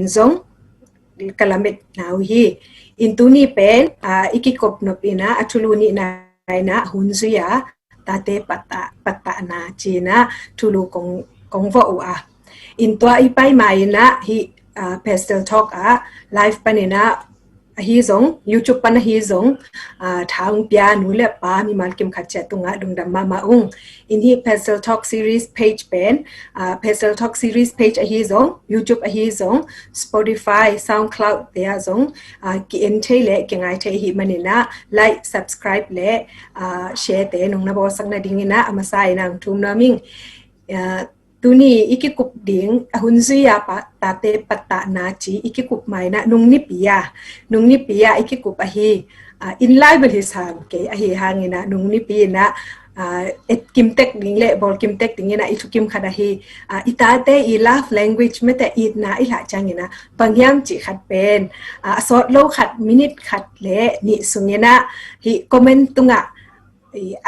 zong kalamet naw hi intuni pen ikikop no pina atuluni na hunzuya tate pata na china tulu kong vo a intwa ipai mai na hi pastel talk live panina hi zong YouTube pan hi zong thang pia nu le pa mi malkim khacha tunga dungdam mama in hi pastel talk series page pen pastel talk series page hi zong YouTube hi zong Spotify SoundCloud there zong ki ente le ki ngai the hi manina like subscribe le share te nong na bo sakna dingina amasai nang tum naming tuni ikikup ding hunzuya pa tate pata na chi ikikup mai na nungni pia ikikup ahi in live hisam ke ahi hangina nungni pi na et kimtek ding le bol kimtek ding na itukim khada hi itate I love language mete it na I ha changina pangyam chi khat pen asot lo khat minute khat le ni sungina hi comment tunga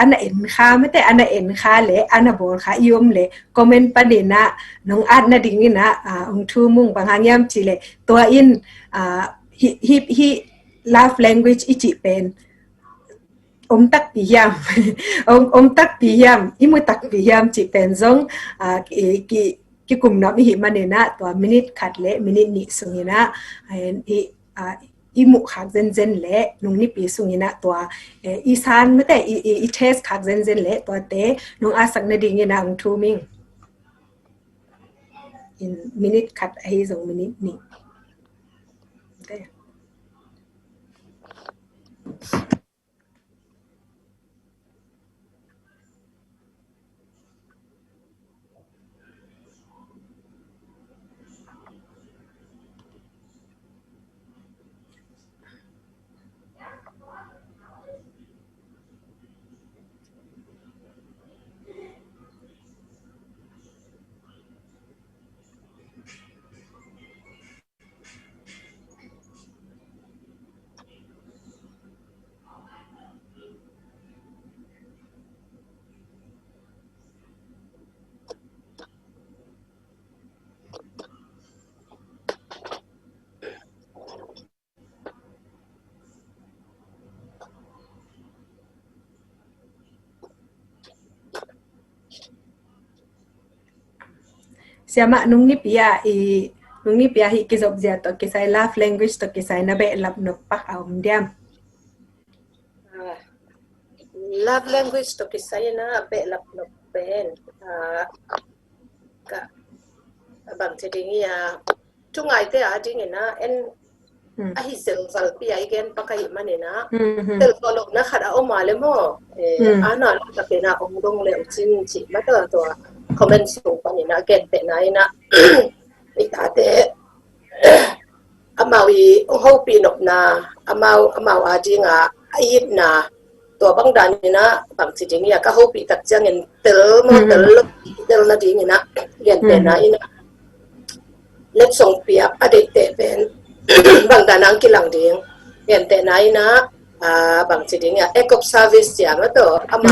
ana en kha mete ana en kha le ana bol kha yom le comment pa de na nong at na ding na thu mung bangangyam chi le to in hi love language ichi pen tak piyam tak piyam imu tak piyam chi pen zong ki kum no hi manena to minute khat le minute ni sungina imu khak zen le nung ni pi sungina to isan mate I test khak zen le to te nung asak na ding ina ang thu ming in minute khat hi zong minute ni okay. Siama nung ni pia hi kizob zia to kisai love language to kisai na be lap no pak diam love language to kisai na be lap no pen ka bang cheding ya tungai te ding na en ahi sel fal pi ai gen pakai manena tel follow na khada o male mo ana ta pena ong dong le chin chi ma ta to comment so panina gen te na ina itate amawi ho pi nok na amau adinga ayip na to bang dan ina bang chiding ya ka ho pi tak chang en tel na ding ina gen te na ina let song pi ade te ben bang danang kilang ding gen te na ina bang chiding ya ekop service ya ma to ama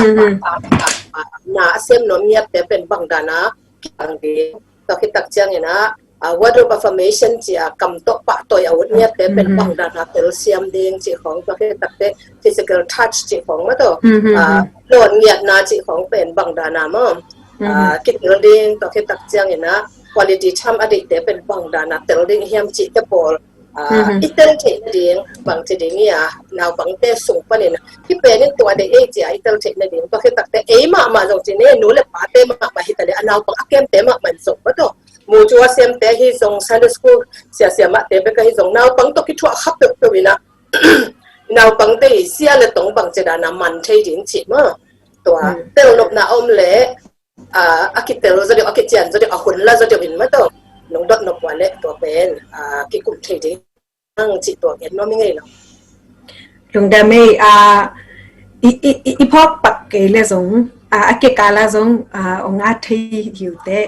na asem no miap te pen bang dana kilang ding to kitak chang ina word of affirmation chia kam to pa to ya wud miap te pen bang dana tel siam ding chi khong to kitak te physical touch chi khong ma to lon ngiat na chi khong pen bang dana mo kitil ding to kitak chang ina quality time adik te pen bang dana tel ding hiam chi te pol itel che ding bang che ding ya naw bang te sung panin ki pe ni to de e che itel che na ding to kitak te e ma jong che ne nu le pa te ma hitale anaw bang akem te ma man so ba to mu chua sem te hi zong Sunday school sia ma te be ka hi zong naw bang to ki chua khap to wina naw bang te sia le tong bang che da na man thei din chi ma to tel nok na om le akitel zo de akichian zo de ahun la zo de win ma to nong dot nok wa le to pen ki kum thei din ang chi to gen no mi ngai lo lung da me i phok pak ke le zong ake kala zong ong a thei yu te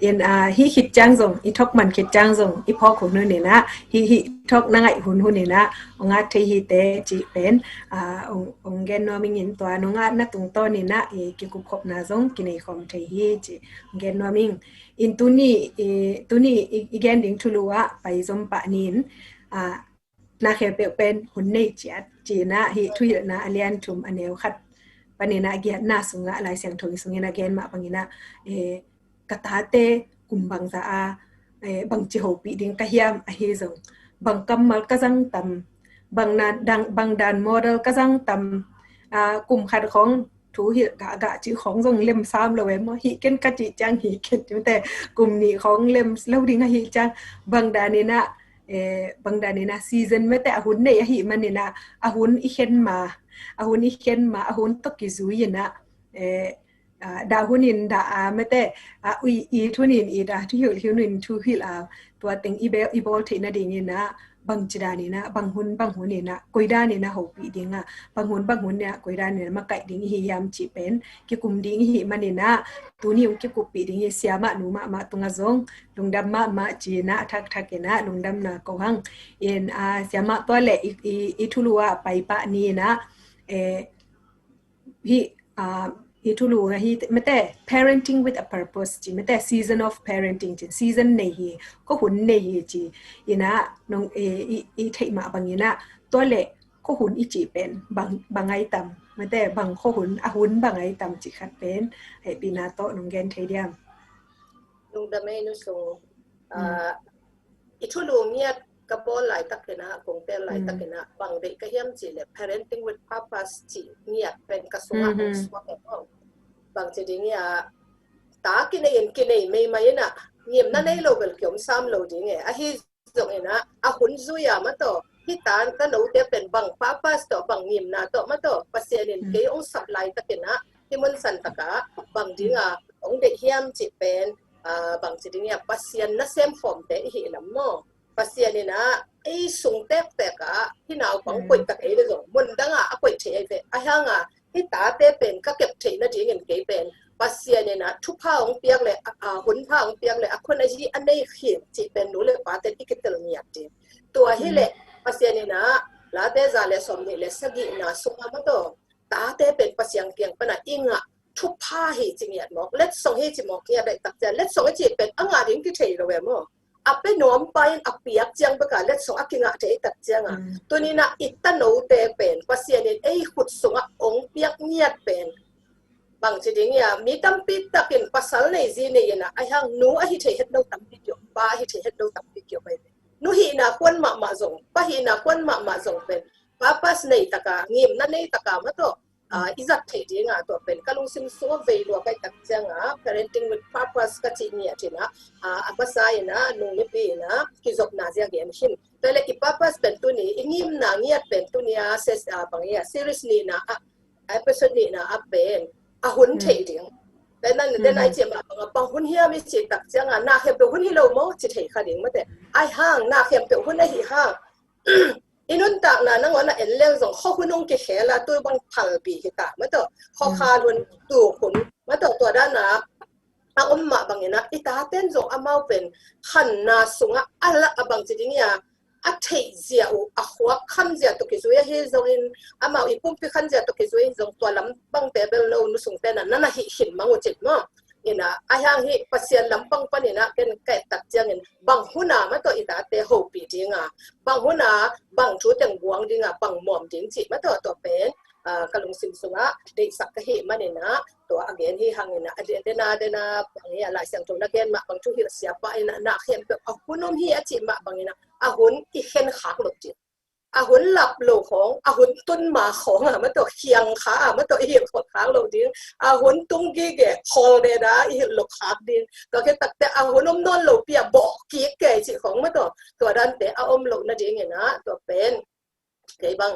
in hi hit chang zong i thok man khit chang zong i phok khong ne na hi thok na ngai hun hun ne na onga the hi te chi pen ong gen no ming in to no nga na tung to ni na e ki ku khop na zong ki nei khom the hi chi gen no ming in tu ni igen ding thuluwa pai zom pa nin na khe pe pen hun nei chat chi na hi thui na alian thum aneu khat panina giat na sunga lai siang thoi sungina gen ma pangina katate kumbang za bang chi ho pi ding ka hiam a he zong bang kamal ka jang tam bang na dang bang dan model ka jang tam kum khat khong thu hi ga chi khong zong lem sam lo em hi ken ka chi chang hi ken te kum ni khong lem lo ding hi chang bang danina bang danina season mete ahun nei hi manina ahun I hen ma ahun to ki zuina da hunin da mete i thunin I da thu hunin thu hil tua teng i bol thina ding na bang chida ni na bang hun ni na koida ni na ho pi dinga bang hun ne koida ni ma kai ding hi yam chi pen ki kum ding hi manina tu ni ki ku pi ding siama nu ma tunga zong lungdam ma chi na thak na lungdam na ko hang in siama to le I thulua pai pa ni na hi itulu hi mate parenting with a purpose chi mate season of parenting chi season nei hi ko hun nei hi chi ina nong I thei ma bangina tole ko hun I chi pen bangai tam mate bang ko hun bangai tam chi khat pen he pina to nong gen thei diam nung da mai nu so itulu mia kapol lai takena kong tel lai takena bang de ka hiam chi le parenting with purpose chi mia pen ka sunga swa ko bang chi ding ya ta ki nei mai mai na ngiem na nei lo bel kyom sam lo ding e a hi zong ena a hun zu ya ma to hi tan ta no te pen bang purpose to bang ngiem na to ma to pasien ke ong supply takena hi mun san taka bang dinga ong de hiam chi pen bang chi ding ya pasien na same form te hi lam mo pasien ni na ai sung tek ka hinaw pang koi tak ai zo mun danga a koi the ai ve a hanga hi ta te pen ka kep the na ding en ke pen pasien ni na thu pha ong piak le hun pha ong piak le a khon a ji anei khim chi pen nu le pa te ikitel ni ati to hi le pasien ni na la te za le som ni le sagi na sunga ma to ta te pen pasiang piang pana inga thu pha hi chingiat mok let song hi chi mok ya dai tak ja let song chi pen anga ding ki thei lo we mo ape nom pain apiak chiang baka let so akinga te tak chianga tunina itano te pen pasien ei khut sunga ong piak niat pen bang chiding ya mi tam pi takin pasal nei ji nei na ai hang nu a hi the het no tam pi kyo ba hi the het no tam pi kyo bai nu hi na kwan ma zong pa hi na kwan ma zong pen papas nei taka ngim na nei taka ma to izat the ding to pen kalung sim so ve lo kai tak changa parenting with purpose ka chi ni atina apasa ina nu ni pi na ki zok na ja gen hin tele ki purpose pen tu ni ingim na ngiat pen tu ni ses bangya seriously na episode ni na pen hun the ding then then I chem ba hun hia mi chi tak changa na khem pe hun hi lo mo chi the kha ding ma te ai hang na khem pe hun hi hang inun tak na nang wana enleng zong kho hunong ke khela tu bang phal pi ki ta ma to kho kha lun tu hun ma to to da na ma bangena ita ten zong amau pen khan na sunga ala abang chiding ya a thei zia u a khwa kham zia to ki zuya he zong in amau I pum pi khan zia to ki zuya zong to lam bang te bel no nu sung te na na hi hin mangu chit mo ina ayang hi pasien lampang panina ken kai tak chiang in bang huna ma to ita te ho pi dinga bang huna bang thu teng buang dinga bang mom ding chi ma to pen kalung sim sunga de sak ka hi manina to again hi hangina dena ya la sang thong na ken ma bang thu hi sia pa ina na khem pe hunom hi achi ma bangina hun ki khen khak lo chi hun lap lo khong hun tun ma khong ma to khiang kha ma to hi khot khang lo ding hun tung gi ge khol de da hi lo khak din to ke tak te hun om non lo pia bo ki ke chi khong ma to dan te om lo na ding na to pen ke bang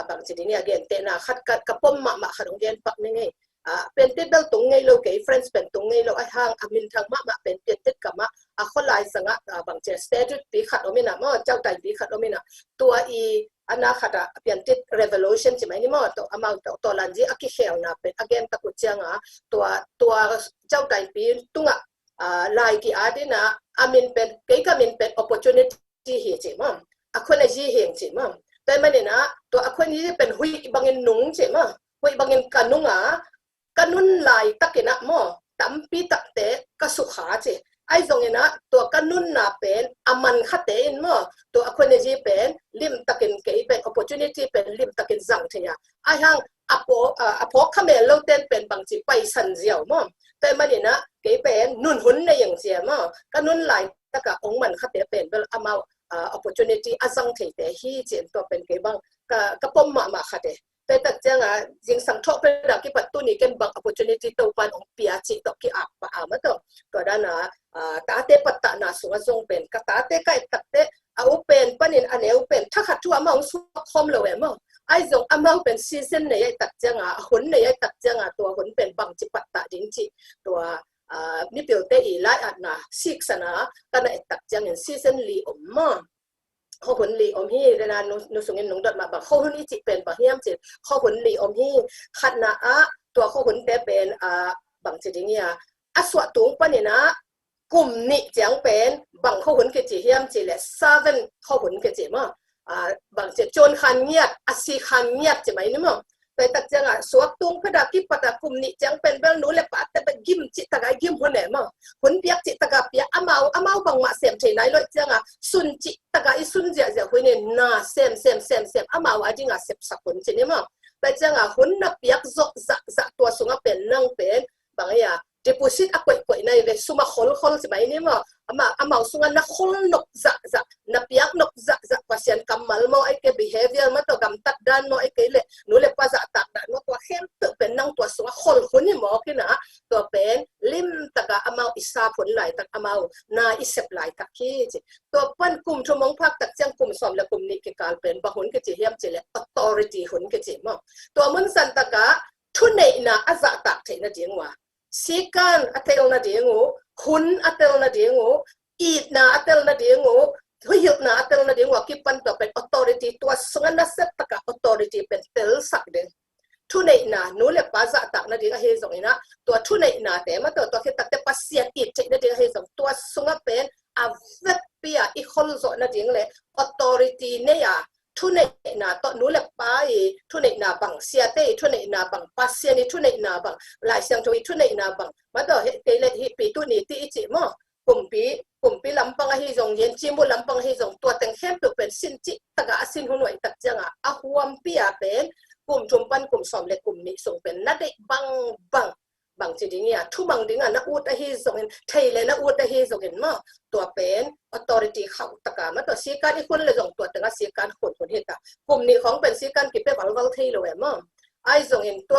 bang chi ding again te na khat kat kapom ma kharong gen pak ni ngai pen te bel tung ngai lo ke friends pen tung ngai lo ai hang amin thang ma pen te kama kholai sanga bang che statute pi khat omina mo chau tai pi khat omina tua I ana khata pian tit revolution chi mai ni mo to amount to lanji aki khel na pen again ta ku changa tua chau tai pi tunga ลายกี่อาดินะอามินเป็นเกี่ยกมินเป็น opportunity เหตุมั้งอคนละยี่เหตุมั้งแต่มันเนี่ยนะตัวอคนนี้เป็นหุยบางเงินนุ่งใช่มั้งหุยบางเงินกันนุ่งกันนุ่นลายตักนะมั้งตั้มปีตักเตะก็สุขาใช่ไอ้ตรงนี้นะตัวกันนุ่นน่ะเป็นอามันขัดเตนมั้งตัวอคนนี้เป็นลิมตักเกี่ยเป็น opportunity เป็นลิมตักจังเทียไอ้ห่างอพอขมิ้นเราเต้นเป็นบางทีไปสันเจียวมั้งแต่มันเนี่ยนะเกี่ยเป็นนุ่นหุ่นในอย่างเจียมั้งกันนุ่นลายตักองมันขัดเตเป็นเป็นอามาopportunity อาจังเทียฮีเจนตัวเป็นเกี่ยบังก็ปมมาขัดเตแต่ตักจังยิงสังทบไปดักที่ปัตตุนี่กันบาง opportunity ตัวปันองเปียจิตกี่อับปะมาตัวด้านนะตาเตปัตตานาสุงจงเป็นก็ตาเตก็ตักเตเอาเป็นปันนินอันเอวเป็นถ้าขัดชัวมาองสุขคมเลยมั้งไอ้จงอามาเป็นซีซันในตักจังหุ่นในตักจังตัวหุ่นเป็นบางจิปัตตาจริงจิตัวนี่เปียวเตอีไลอัดนะซิกษนะกันในตักจังเห็นซีซันลีอมมั้งข้อหุ่นลีอมฮีเรนานุสุงินนุงดอดมาบางข้อหุ่นนี้จิเป็นบางเฮียมจิข้อหุ่นลีอมฮีขัดนะตัวข้อหุ่นเตเป็นบางจิตเนี่ยสวดตุงปนินะกลุ่มนี้จังเป็นบางข้อหุ่นกิจิเฮียมจิและ7ข้อหุ่นกิจิมั้งบางจิโจนขันเงียบสีขันเงียบจะไหมนี่มั้งแต่ตักจังสวดตุงพระดากิปตะกลุ่มนี้จังเป็นเบลนูเลปะแต่เป็นกิมจิตตะกายกิมหุ่นเนี่ยมั้งหุ่นเปียกจิตตะกายเปียอามาบางมาเสียมเฉยไหนเลยจังสุนจิตตะกายสุนเจียหุ่นเนี่ยน่าเสียมอามาว่าจริงเสียบสักหุ่นจริงมั้งแต่จังหุ่นนับเปียกจะตัวสูงเป็นนั่งเป็นบางอย่างdeposit akoi na ile suma khol sibai ni mo ama sunga na khol nok za na piak nok za pasien kamal mo ai ke behavior ma to gam tat dan mo ai ke le nu le pa za tak dan mo to khem to pen nang to sunga khol khuni mo kina to pen lim taka ama isa phun lai tak ama na isep lai tak ki to pan kum thomong phak tak chang kum som la kum ni ke kal pen ba hun ke chi hiam chi le authority hun ke chi mo to mun san taka thunei na aza tak theina jingwa sikan atel na dingo hun atel na dingo eat na atel na dingo huyuk na atel na dingo kipan to pen authority to sungan na set taka authority pen tel sak den thunei na nu le pa za tak na dinga he zong ina to thunei na te ma to ke tak te pasiat eat te na dinga he zong to sunga pen a vet pia I khol zo na ding le authority ne ya thunei na to nu le pa thunei na bang sia te thunei na bang pasien ni thunei na bang lai siang thui thunei na bang ma do he te le hi pi tu ni ti chi mo kumpi lampang hi zong yen chimbu lampang hi zong to teng hem tu pen sin chi taga sin hunoi tak changa a huam pia pen kum chumpan kum som le kum ni song pen na de bang chi ding ya thu bang ding na ut a hi zong en thei le na ut a hi zong en ma to pen authority khau taka ma to si kan I kun le zong to tanga si kan khon heta kum ni khong pen si kan ki pe wal thei lo ma ai zong en to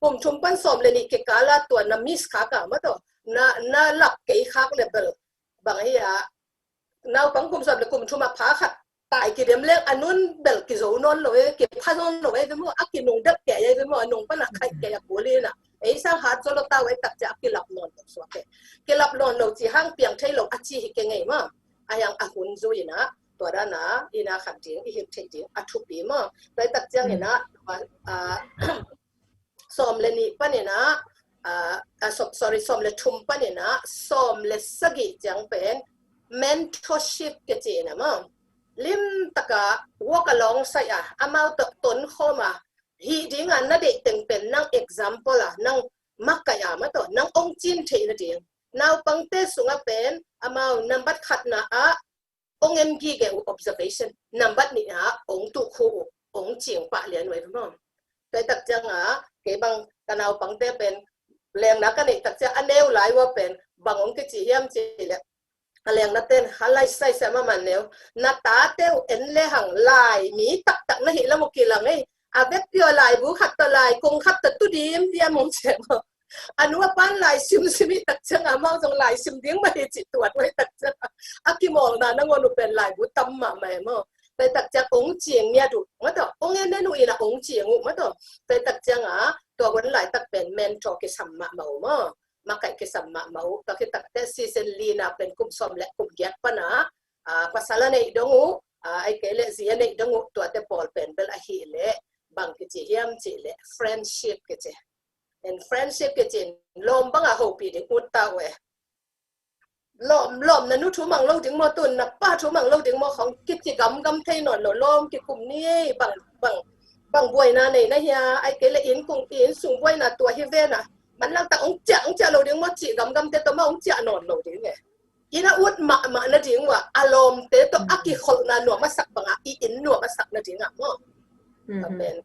kum chumpan som le ni ke kala to na miss kha ka ma to na lap ke khak le bel bang ya naw pang kum som le kum chuma pha khat tại cái điểm lên anh muốn bel cái dấu non rồi cái pha non rồi cái mua ác cái nung đất cái cái mua nung bắt là cái bố lên à ấy sao hạt cho nó tao ấy tập trả cái lọc non được xóa cái lọc non đầu chỉ hang piang thấy lọc achi cái ngày mà ai yang ahun rồi naตัวด้านนะอีน่าขัดจริงอีเห็นจริงอัทุปีมั้งแต่ตัดจังเห็นนะสอมเลนี่ปะเนี่ยนะsorry สอมเลชุมปะเนี่ยนะสอมเลสกิจังเป็น mentorship ก็จริงนะมั้งlim taka walk along saya amau to ton khoma hi dinga na de teng pen nang example nang makaya ma to nang ong chin the na ding naw pangte sunga pen amau nambat khat na ong em gi ge observation nambat ni ong tu khu ong ching pa lian wei phom tai tak chang ke bang kanau pangte pen leng na ka ni tak cha aneu lai wa pen bang ong ke chi hiam chi le aleng na ten halai sai sa ma man neu na ta teu en le hang lai mi tak na hi la mo ki lang ei a vet pio lai bu khat ta lai kong khat ta tu dim dia mong che mo anu pan lai sim tak chang ma jong lai sim ding ma hi chi tuat wai tak chang akimol na ngon pen lai bu tam ma mai mo tai tak cha ong chieng mia du ma to ong en nu ina ong chieng ma to tai tak chang to wan lai tak pen mentor ke samma mo mo makai ke sama mau tak kita te season lina pen kum som le kum giat pana pasala nei dongu ai ke le zia nei dongu to te pol pen bel a hi le bang ke chi hiam chi le friendship ke che and friendship ke chin lom bang a ho pi de ut ta we lom na nu thu mang lo ding mo tun na pa thu mang lo ding mo khong kit chi gam thei non lo lom ki kum ni bang buai na nei na ya ai ke le in kung in sung buai na tua hi ve na man lang ta ong cha lo ding mo chi gam te to ma ong cha non lo ding nge ina ut ma na ding wa alom te to aki khol na no ma sak bang I in no ma sak na ding mo ben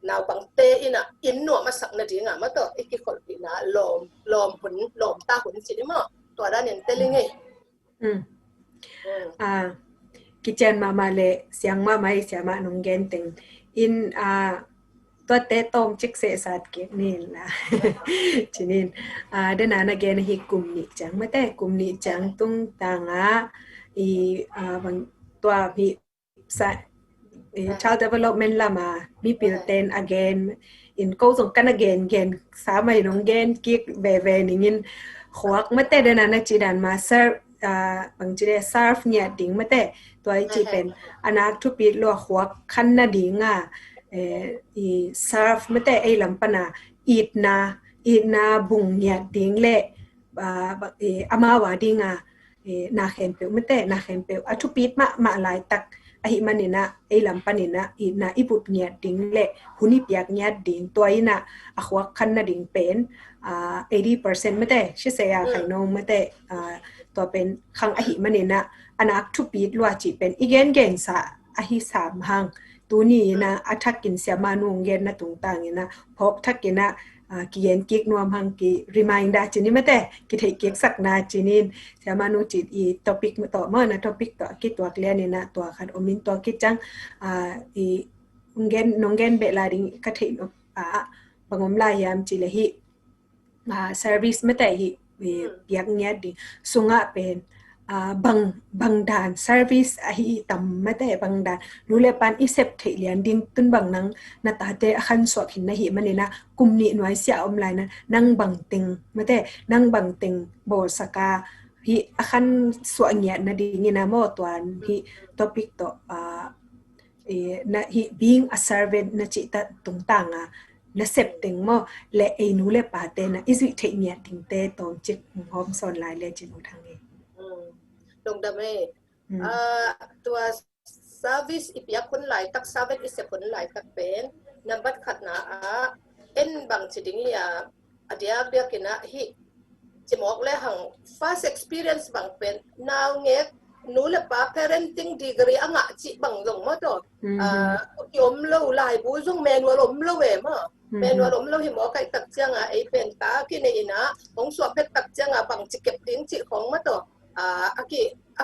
nào bằng tê ina in no ma sak na ding ma to iki khol ina lom hun lom ta hun chi ni moตัวด้านเนี่ยเตลิงไงกิจการมาเลยเสียงมาไม่เสียมาหนุ่งเกนติงอินตัวเตต้มจิกเสสัตเก็บนี่ล่ะทีนี้เดินหน้าเกนให้กลุ่มนี้จังไม่แต่กลุ่มนี้จังตุ้งต่างบางตัวมีchild development ละมามีปิลเตน again in ก็ส่งกัน again สามัยน้องเกนกิกเบนี่ยินขวักไม่แต่เดินหน้าจีดันมาเซิร์ฟบางจีเดซาร์ฟเนี่ยดิ่งไม่แต่ตัวจีเป็นอนาคตปีลัวขวักคันนาดิ่งซาร์ฟไม่แต่ไอ้ลำปนาอีดนาบุงเนี่ยดิ่งเละอามาวาดิ่งนาเข็มเปียวไม่แต่นาเข็มเปียวทุปีมาหลายตักไอ้มันนี่นะไอ้ลำปนินะอีนาอีบุตรเนี่ยดิ่งเละหุนิเปียกเนี่ยดิ่งตัวอีน่ะขวักคันนาดิ่งเป็น80% ไม่แต่ชิเสียไข่นมไม่แต่ตัวเป็นขังอหิมันนี่นะอนาคตปีดลัวจีเป็นอีเกนเกนสะอหิสามหังตัวนี้นะอัทักกินเสียมานุงเกนนะตุงต่างนี่นะพบทักกินนะกิเยนกิกนวมหังกิรีมายด์ได้จีนี่ไม่แต่กิเทกิกสักนาจีนี่เสียมานุจีอีท็อปิกต่อเมื่อนะท็อปิกต่อกิตัวเกลียนี่นะตัวขัดอมินตัวกิจังอีเกนนงเกนเบลาดิกะเทบางอมลายามจีเลหิservice ไม่แต่หิเปียกเงี้ยดิสุงะเป็นบางด่าน service หิต่ำไม่แต่บางด่านรู้เลยปันอีเซปเทียนดิ้งตุนบางนังนาตาเตะขันสวกหินนะหิมันนี่นะกุมนี่หน่วยเสียอมลายนะนั่งบางติงไม่แต่นั่งบางติงโบสกาหิขันสวกเงี้ยนะดิงี้นะโมตัวหิท็อปิกต่อนะหิ being a servant นะจิตตรงต่างและเสพติงมั่วและไอ้หนูเล่ปาเตนะอิสุเทเนียติงเตตอนจิกหอมสอนลายเลจินูทางนี้ลงดำเอตัวซาวิสอีเปียคนหลายตักซาเวตอิเสคนหลายตักเป็นนับบัดขัดนะเอ็นบางสิดิ้งยาอดียเบียกินะฮิจะมอกเลยหัง first experience บางเป็นนาวเงกหนูเล่ปา parenting degree อ่ะจิบางลงมาตัวยมเล่าลายบูซงแมนวลมเล่าเวมแมนวลมเล่าหิมอไก่ตักเจียงไอเป็นตากินในนะของสวบเพชรตักเจียงบางจิเก็บดิ้งจิของมาตัวอา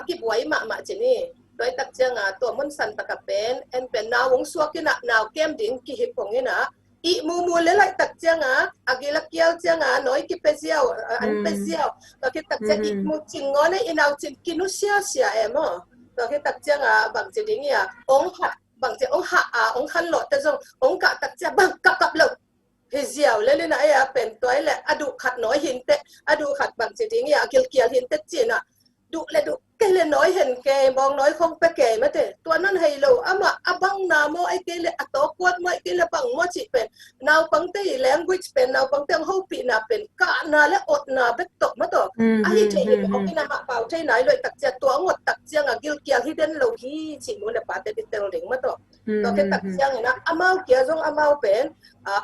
กิบไว้มาจีนี่โดยตักเจียงตัวมันสันตะกับเป็นเอ็นเป็นนาวงสวกินะนาวแก้มดิ้งกิหิบของนี่นะอีมูเลยไล่ตักเจียงอากิลักเกี้ยวเจียงน้อยกิเปเซียวอันเปเซียวตัวกิตักเจียงอีมูจิงงอนอีนาวจิงกินุเสียตัวกิตักเจียงบางจีดิ้งองหัดบางจีองหัดองขันหลอดแต่จงองกะตักเจียงบางกับเลยเฮียวเลยนะเป็นตัวแหละอดูขัดน้อยหินเตอดูขัดบางจีดิ้งเกี่ยวหินเตจีน่ะดูเลยดูแกเลยน้อยเห็นแกมองน้อยคงไปแกไม่แต่ตัวนั้นให้เราบังนาโมไอเกเลยตอกวดไม่เกเลยบังโมจิเป็นนาวปังเตย language เป็นนาวปังเตยฮูปีนาเป็นกะนาและอดนาเบ็ดตกมาตอกไอ้ที่เห็นเอากินอาหารเปล่าที่ไหนเลยตักเจียตัวงดตักเจียงกิลเกียที่เด่นเราที่ชิมุนปาเตปิเตลเด้งมาตอกตัวแค่ตักเจียงนะอามาเกียจงอามาเป็น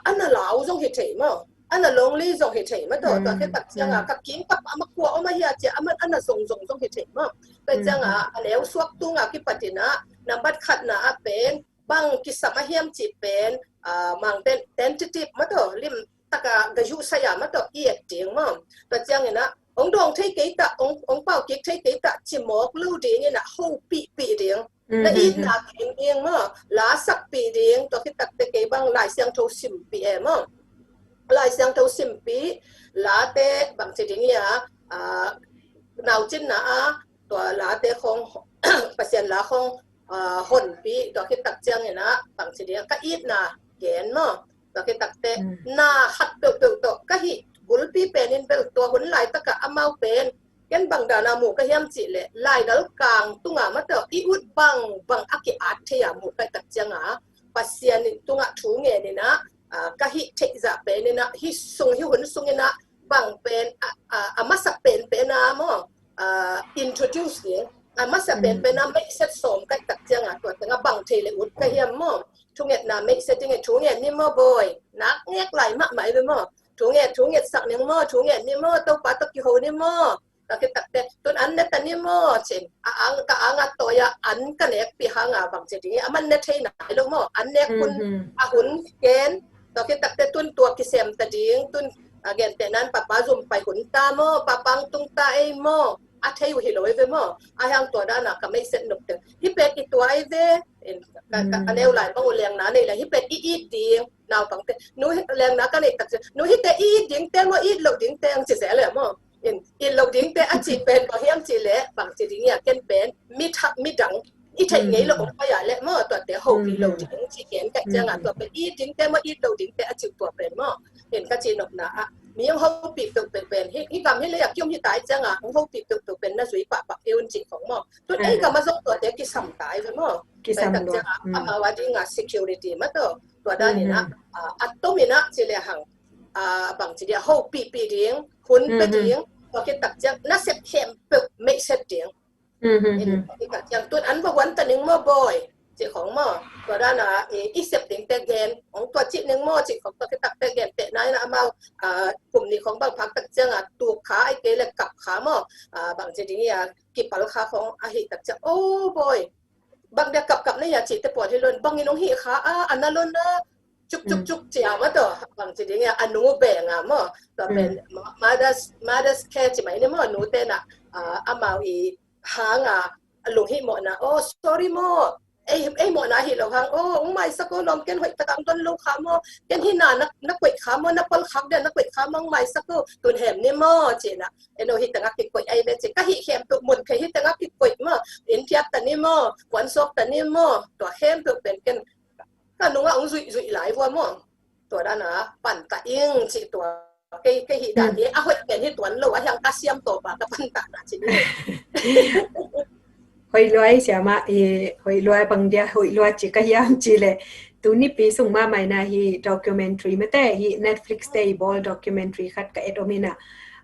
อันน่ะเหลาจงเห็นมั้งอันน่ะลงลี่จงเห็นมั้งตัวแค่ตักเจียงกับกินกับอามากัวอามาเฮียเจียอันน่ะจงเห็นมั้งแต่จังแล้วสวกตุงกิปตินะนำบัดขัดนะเป็นบางกิสมาเฮียมจีเป็นมังเป็น tentative มาตัวริมตะกะกะยุสยามมาตัวเอียดเดียงมั้งแต่จังเนี่ยนะองดองเทกิตะองเป่ากิกเทกิตะจิมอกลู่เดียงเนี่ยนะฮูปีเดียงและอีน่ะเขียนเองมั้งลาสักปีเดียงตัวที่ตักเตะบางหลายเสียงโทสิมปีมั้งหลายเสียงโทสิมปีลาเตบางทีเนี่ยนาวจินนะตัวลาเตคงเปอร์เซ็นต์ลาคงหุ่นปีตัวที่ตักเจียงเนี่ยนะบางทีเดียวก็อีดนะเกณฑ์มั้งตัวที่ตักเตน่าหัดเปิลตัวก็หิบุลปีเป็นอินเปิลตัวหุ่นไหลตะกะอามาเป็นกันบางดานามูก็เฮียมจิเลยไหลดอลกลางตุงมาเตออีอุดบางอากิอาเทียมูไปตักเจียงเปอร์เซ็นต์ตุงถูเงี้ยเนี่ยนะก็หิเทจะเป็นเนี่ยนะหิส่งหิหุ่นส่งเนี่ยนะบางเป็นอามาสักเป็นนะมั้ง introduce เนี่ยมาสเป็นเป็นไม่เซ็ตสมกันตักเจียงตัวแต่งบังเทเลอุดก็เฮียมทุกเงี้ยไม่เซ็ตยังไงทุกเงี้ยนี่บ่อยนักเงี้ยไหลมากไหมไปทุกเงี้ยสักเนี่ยทุกเงี้ยนี่ตัวปาตะกี้โหนี่แล้วก็ตักแต่ตัวอันเนี่ยแต่นี่เช่นอังตัวยาอันกันเนี่ยปีหางบังเจดีมันเนี่ยใช่ไหนลูกอันเนี่ยคุณหุ่นเกณฑ์แล้วก็ตักแต่ตัวกิเซมตะดิ้งเกณฑ์แต่นั้นป้าจุ่มไปหุ่นตาป้าปังตุงตาเออาเทอยู่เฮโลเอเวอายังตัวด้านก็ไม่เสร็จหนุกแต่ฮิเป็ดอีตัวไอเวกันเอวไหลบ้างเลี้ยงน้าเนี่ยแหละฮิเป็ดอีดิ้งนาวปังเตนู้เลี้ยงน้ากันเนี่ยตักนู้ฮิแต่อีดิ้งเต้ว่าอีหลงดิ้งเต้งเสียเลยอีหลงดิ้งเต้อาจีเป็นบางอย่างจีเล่บางจีดิ้งเนี่ยกันเป็นมิดังอีใช่ไงหลงก็อย่าเล่ตัวเตะหูอีหลงดิ้งจีเห็นกันจังตัวเป็นอีดิ้งเต้ว่าอีหลงดิ้งเต้อาจีตัวเป็นเห็นกันจีนกนะมียังเขาปีกตัวเป็นที่กำให้เลยอยากยุ่งที่ตายจังเขาปีกตัวเป็นน่าสวยปะเอวจิตของตัวไอ้กำมาส่งตัวเด็กกิสัมตายใช่ไหมกิสัมจังมาว่าดีงา security มาตัวด้านนี้นะตัวมีนะจีเลียหังบางจีเลียเขาปีเดียงหุ่นไปเดียงตัวคิดตักจังน่าเสพเข้มเปิดไม่เสพเดียงอย่างตัวอันว่าวันตัวหนึ่งบ่อยจีของตัวด้านอีเสพเดียงแต่เกนของตัวจีหนึ่งจีของตัวคิดตักแต่เกนเตะนั้นนะมากลุ่มนี้ของบางพักตักจังตัวขาไอ้เกลเลยกับขาบางจีนี่กิบปลาขาของอาหิตักจังโอ้บอยบางเดียกับนี่อย่าจีแต่ปวดที่ล้นบางยี่น้องหิขาอันนั้นล้นนะจุกเจียมาตัวบางจีนี่อนุแบ่งตัวเป็นมาดัสแค่จีไหมเนี่ยหนูเต้นมาอีหางลุงหิหมดนะโอ้ sorry ไอ้หมอนาหิเราฮังโอ้ไม่สักคนลมเกนหอยตะกังต้นลูกขาโมเกนที่นานักเวทขาโมนักพลขับเดินนักเวทขามังไม่สักคนตุนแหมนี่โมเจนะไอ้โนหิตะงักกิกวยไอ้เบจิก็หิแหมตุมุนเคยหิตะงักกิกวยอินเทียบแต่นี่วันซอกแต่นี่ตัวแหมตัวเป็นกันก็นุ่งว่าองจุยหลายวัวตัวด้านนะปั่นตะอิงจิตัวcái hiện đạiนี้hộiเป็นที่ตัวเราว่ายังกาเซียมตัวปากกับปันตานะจริงhồi loài xem mà hồi loài bằng dia hồi loài chỉ cái gì chỉ là tu ni pi sung ma mai na hi documentary mate hi Netflix stable documentary khat ka edomina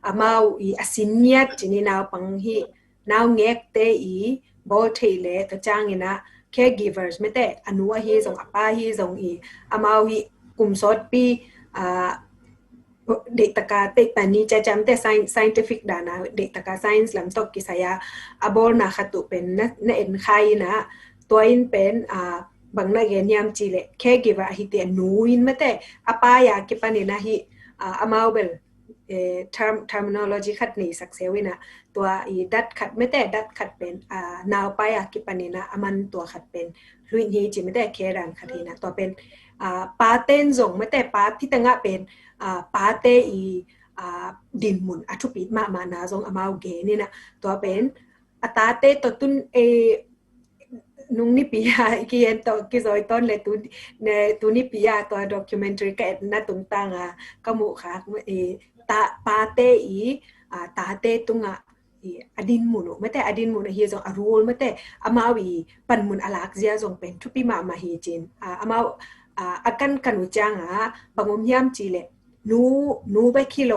amau I asiniat chini na pang hi now ngek te I bol thele ta changina caregivers mate anua hi zong apa hi zong I amau hi kumsot piเด็กตะกาเตปานี่จะจำแต่ scientific ดานะเด็กตะกา science ลำตกกิสยาอบอลนะขัดตุเป็นนะเอ็นไข่นะตัวอินเป็นบางนักเรียนยามจีเล่แค่กี่ว่าฮิตเตียนูอินไม่แต่อปายากิปานี่นะฮิอามาเบลterminology ขัดนี่สักเซวินะตัวอีดัดขัดไม่แต่ดัดขัดเป็นนาวปายากิปานี่นะมันตัวขัดเป็นลุยนี้จีไม่แต่แค่ดันขัดนี่นะตัวเป็นปาเต้นส่งไม่แต่ปาที่ตั้งเป็นปาเตอีดินมุนอัทุปิดมานาซงอมาเกนี่นะตัวเป็นอตาเตตัวตุนนุงนิปิยากีเอ็นตัวกิจอยต้นเลยตุนิปิยาตัวด็อกิวเมนทรีก็น่าตุงตังกมุค่ะตาปาเตอีตาเตตุงอดินมุนไม่แต่อดินมุนเฮียซงอรูลไม่แต่อมาวีปันมุนอลักเซียซงเป็นทุปิมาฮีจินอมาอากันกันอุจังบางมุมยามจีเลนูไปกิโล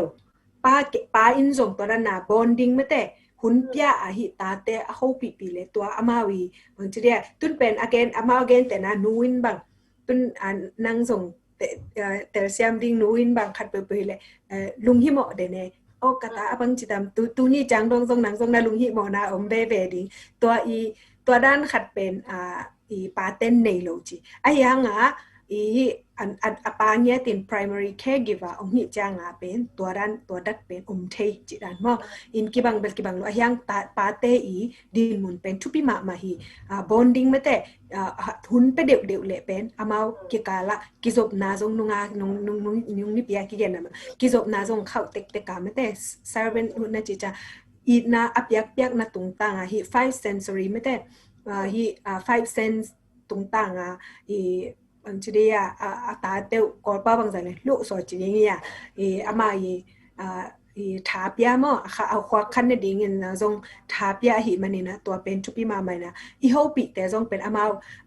ป้าอินซงตัวนั้นนะบอนดิ้งไม่แต่หุ่นเปียหิตาเตะเขาปีเลยตัวอามาวีบางทีเดียตุนเป็นagainอามา again แต่นะนูอินบางตุนนั่งส่งแต่เสียมดิ้งนูอินบางขัดไปเลยลุงฮิโมเดเน่โอ้กะตาบางจิตามตูนี่จังดงส่งหนังส่งนะลุงฮิโมนะอมเบเบดิ้งตัวด้านขัดเป็นป้าเต้นในโลจิไอ้ยังapa nya tin primary caregiver ong hi changa penตัวดัดเป็นเทจิดันมออินกิบังเบลกิบังlo yang pa te I din mun pen thupi ma hi bonding mate hun pe deu le pen amau ki kala ki zop na jong nunga nung ni pia ki gen na ki zop na jong khau tek ka mate servant na chi cha I na apyak na tung ta hi five sensory mate hi five sense tung ta I bangจีเดียตาเต้ากอดป้าบางใจเลยลูกสอนจีเนียอามาทาเปียมั้งค่ะเอาควักคันในดิ่งนะจงทาเปียหิมันนี่นะตัวเป็นชุบปีมาใหม่นะอีเขาปีแต่จงเป็นอามา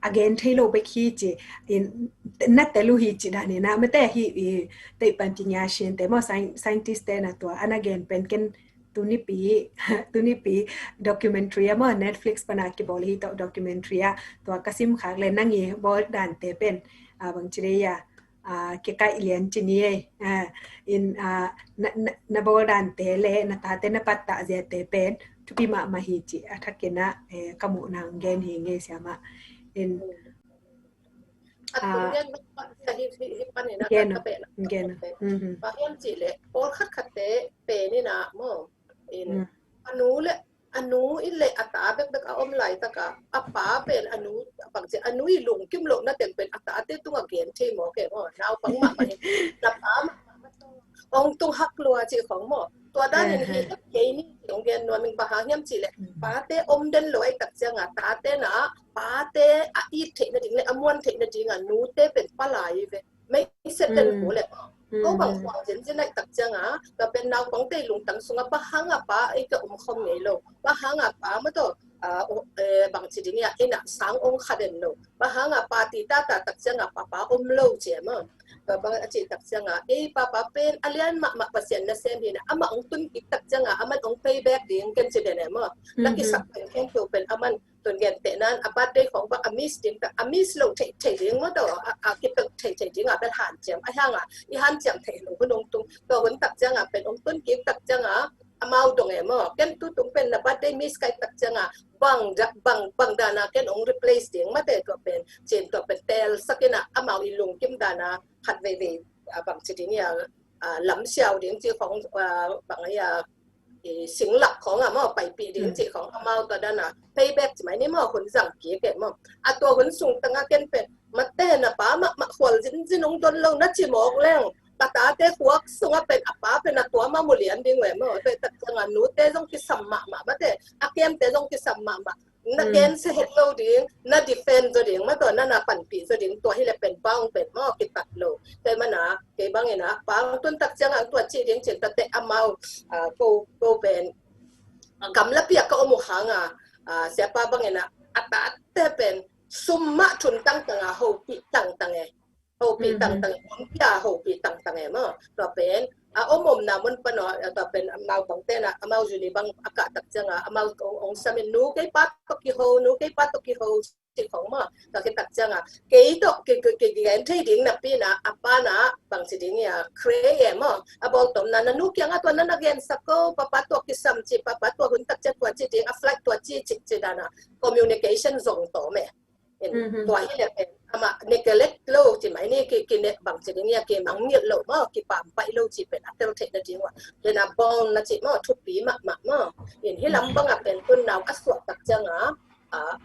again ที่เราไปขี้จีนัดแต่ลูกหิจีดานี่นะไม่แต่หิแต่ปัญญาเชียนแต่มั่ง scientist แต่นะตัวอัน again เป็นกัน ปีdocumentary มา Netflix ปนากิบอลีตัว documentary ตัวกสิมขากเลยนั่งยีบอลดันเตเป็นบางทียาเกี่ยวกับเรียนจีนี่อินนบอลดันเตเลนตาเตนปัตตาเจเตเป็นทุปีมาฮิจิทักเกนะขมุนางเกนฮิเงเสียมาอินเกนบางอย่างจีเลยโอคัดเตเป็นนี่นะโมอินอนุอิเลอัตาเบกอมไหลตะกะอัปปาเป็นอนุบางทีอนุอีหลงกิ้มหลงนั่นเป็นอัตาเตตุงเกนที่หมอเกมนาวปังมามันนับตามองตุงฮักลัวจีของหมอตัวด้านนี้เกนี่ของเกนนวลมิงปะหางยำจีเลยปาเตอมเดินลอยตักเจียงตาเตนะปาเตอีเทนจริงเลยอมวนเทนจริงนูเตเป็นปลายเวไม่เสร็จเป็นหัวเลยก็บางวันเจนเลยตักเจียงแต่เป็นนาวบางเตลุงตั้งสุงปะหางปาไอ้ก็คมไงโลปะหางปามาตัวบางทีเนี่ยไอ้น่ะสังองค์ขัดโลปะหางปาตีตาตักเจียงปาโลเจียมั้งบางอาทิตย์ตักเจียงปาเป็นอะไรมาภาษาเนี่ยเส้นที่นะอามาองตุนกิตักเจียงอามันอง payback ดิ้งกันจะได้เนี่ยมั้งนักกิสักเป็นแค่ตัวเป็นอามันตัวเงินแต่นั้นอาบัดได้ของบางอามิสดิ้งแต่อามิสโลเทดิ้งมั้งตัวกิตักเทดิ้งเป็นหันเจียมไอ้ห่างอีหันเจียมเทลงก็ลงตรงตัวคนตักเจียงเป็นองตุนกิตักเจียงอามาตรงไหนมั้งกันตัวตรงเป็นอาบัดได้มิสไก่ตักเจียงบางดานากันอง replace ดิ้งมาแต่ตัวเป็นเจนตัวเป็นเตลสักนะอามาอีลงกิมดานาขัดเวบางทีเนี่ยล้ำเชียวดิ้งจีของบางอย่างสิงหลักของมั่วไปปีดิ้งจีของอามาตัวด้านน่ะ payback ใช่ไหมนี่มั่วคนสั่งเกี่ยเก็บมั่วตัวคนส่งตั้งแต่กันเป็นมาเต้นป้ามาขวัญจินงตนลงนัดจีหมอกแรงปตาเต้ขวักส่งเป็นป้าเป็นตัวมาโมเลียนดิ้งแหวนมั่วแต่จังหวะนู้เต้ต้องกิสัมมาเต้เกมเต้ต้องกิสัมมานักเกณฑ์เสร็จโลดิ้งนักดิเฟนตัวดิ้งมาตัวนั้นปั่นปีตัวดิ้งตัวให้เลยเป็นบ้างเป็นมั่วกิตัดโลแต่มันนะเก็บบ้างไงนะป้าต้นตักจังตัวจีดิ้งจีตัดเตะอามาโกเป็นกำลับเปียกก็อมุขังเสียป้าบ้างไงนะอัตราเตะเป็นซุมมะชุนตั้งโฮปีตั้งไงโฮปีตั้งคนพิอาโฮปีตั้งไงมั่วตัวเป็นอมมนามันปนตัวเป็นมาบางเต้นะมาจุลีบางอากาศตักจังมาองสามินูเกปัตตกิโฮนูเกปัตตกิโฮสิของมาตัวเกตักจังเกยตเกเกนที่ดิ้งนับปีนะอปานะบางสิดิ้งเนี่ยเครย์มาบอกตรงนั้นนุกยังตัวนั้นเกนสักก็ปะปะตัวกิสัมจีปะปะตัวหุ่นตักจังตัวจีดิ้งฟลักตัวจีดานะ communication ส่งต่อแม่ตัวที่เนี่ยเป็นมาเนกเล็กโลจีไหมนี่กินเนี่ยบางจีเนี่ยกินมังเงียบโลมากิปามไปโลจีเป็นอัตโนเทนจริงว่าเดี๋ยวนะบอลนะจีมาทุกปีมาเห็นที่ลำบังเป็นคนนาวอสวดตักจัง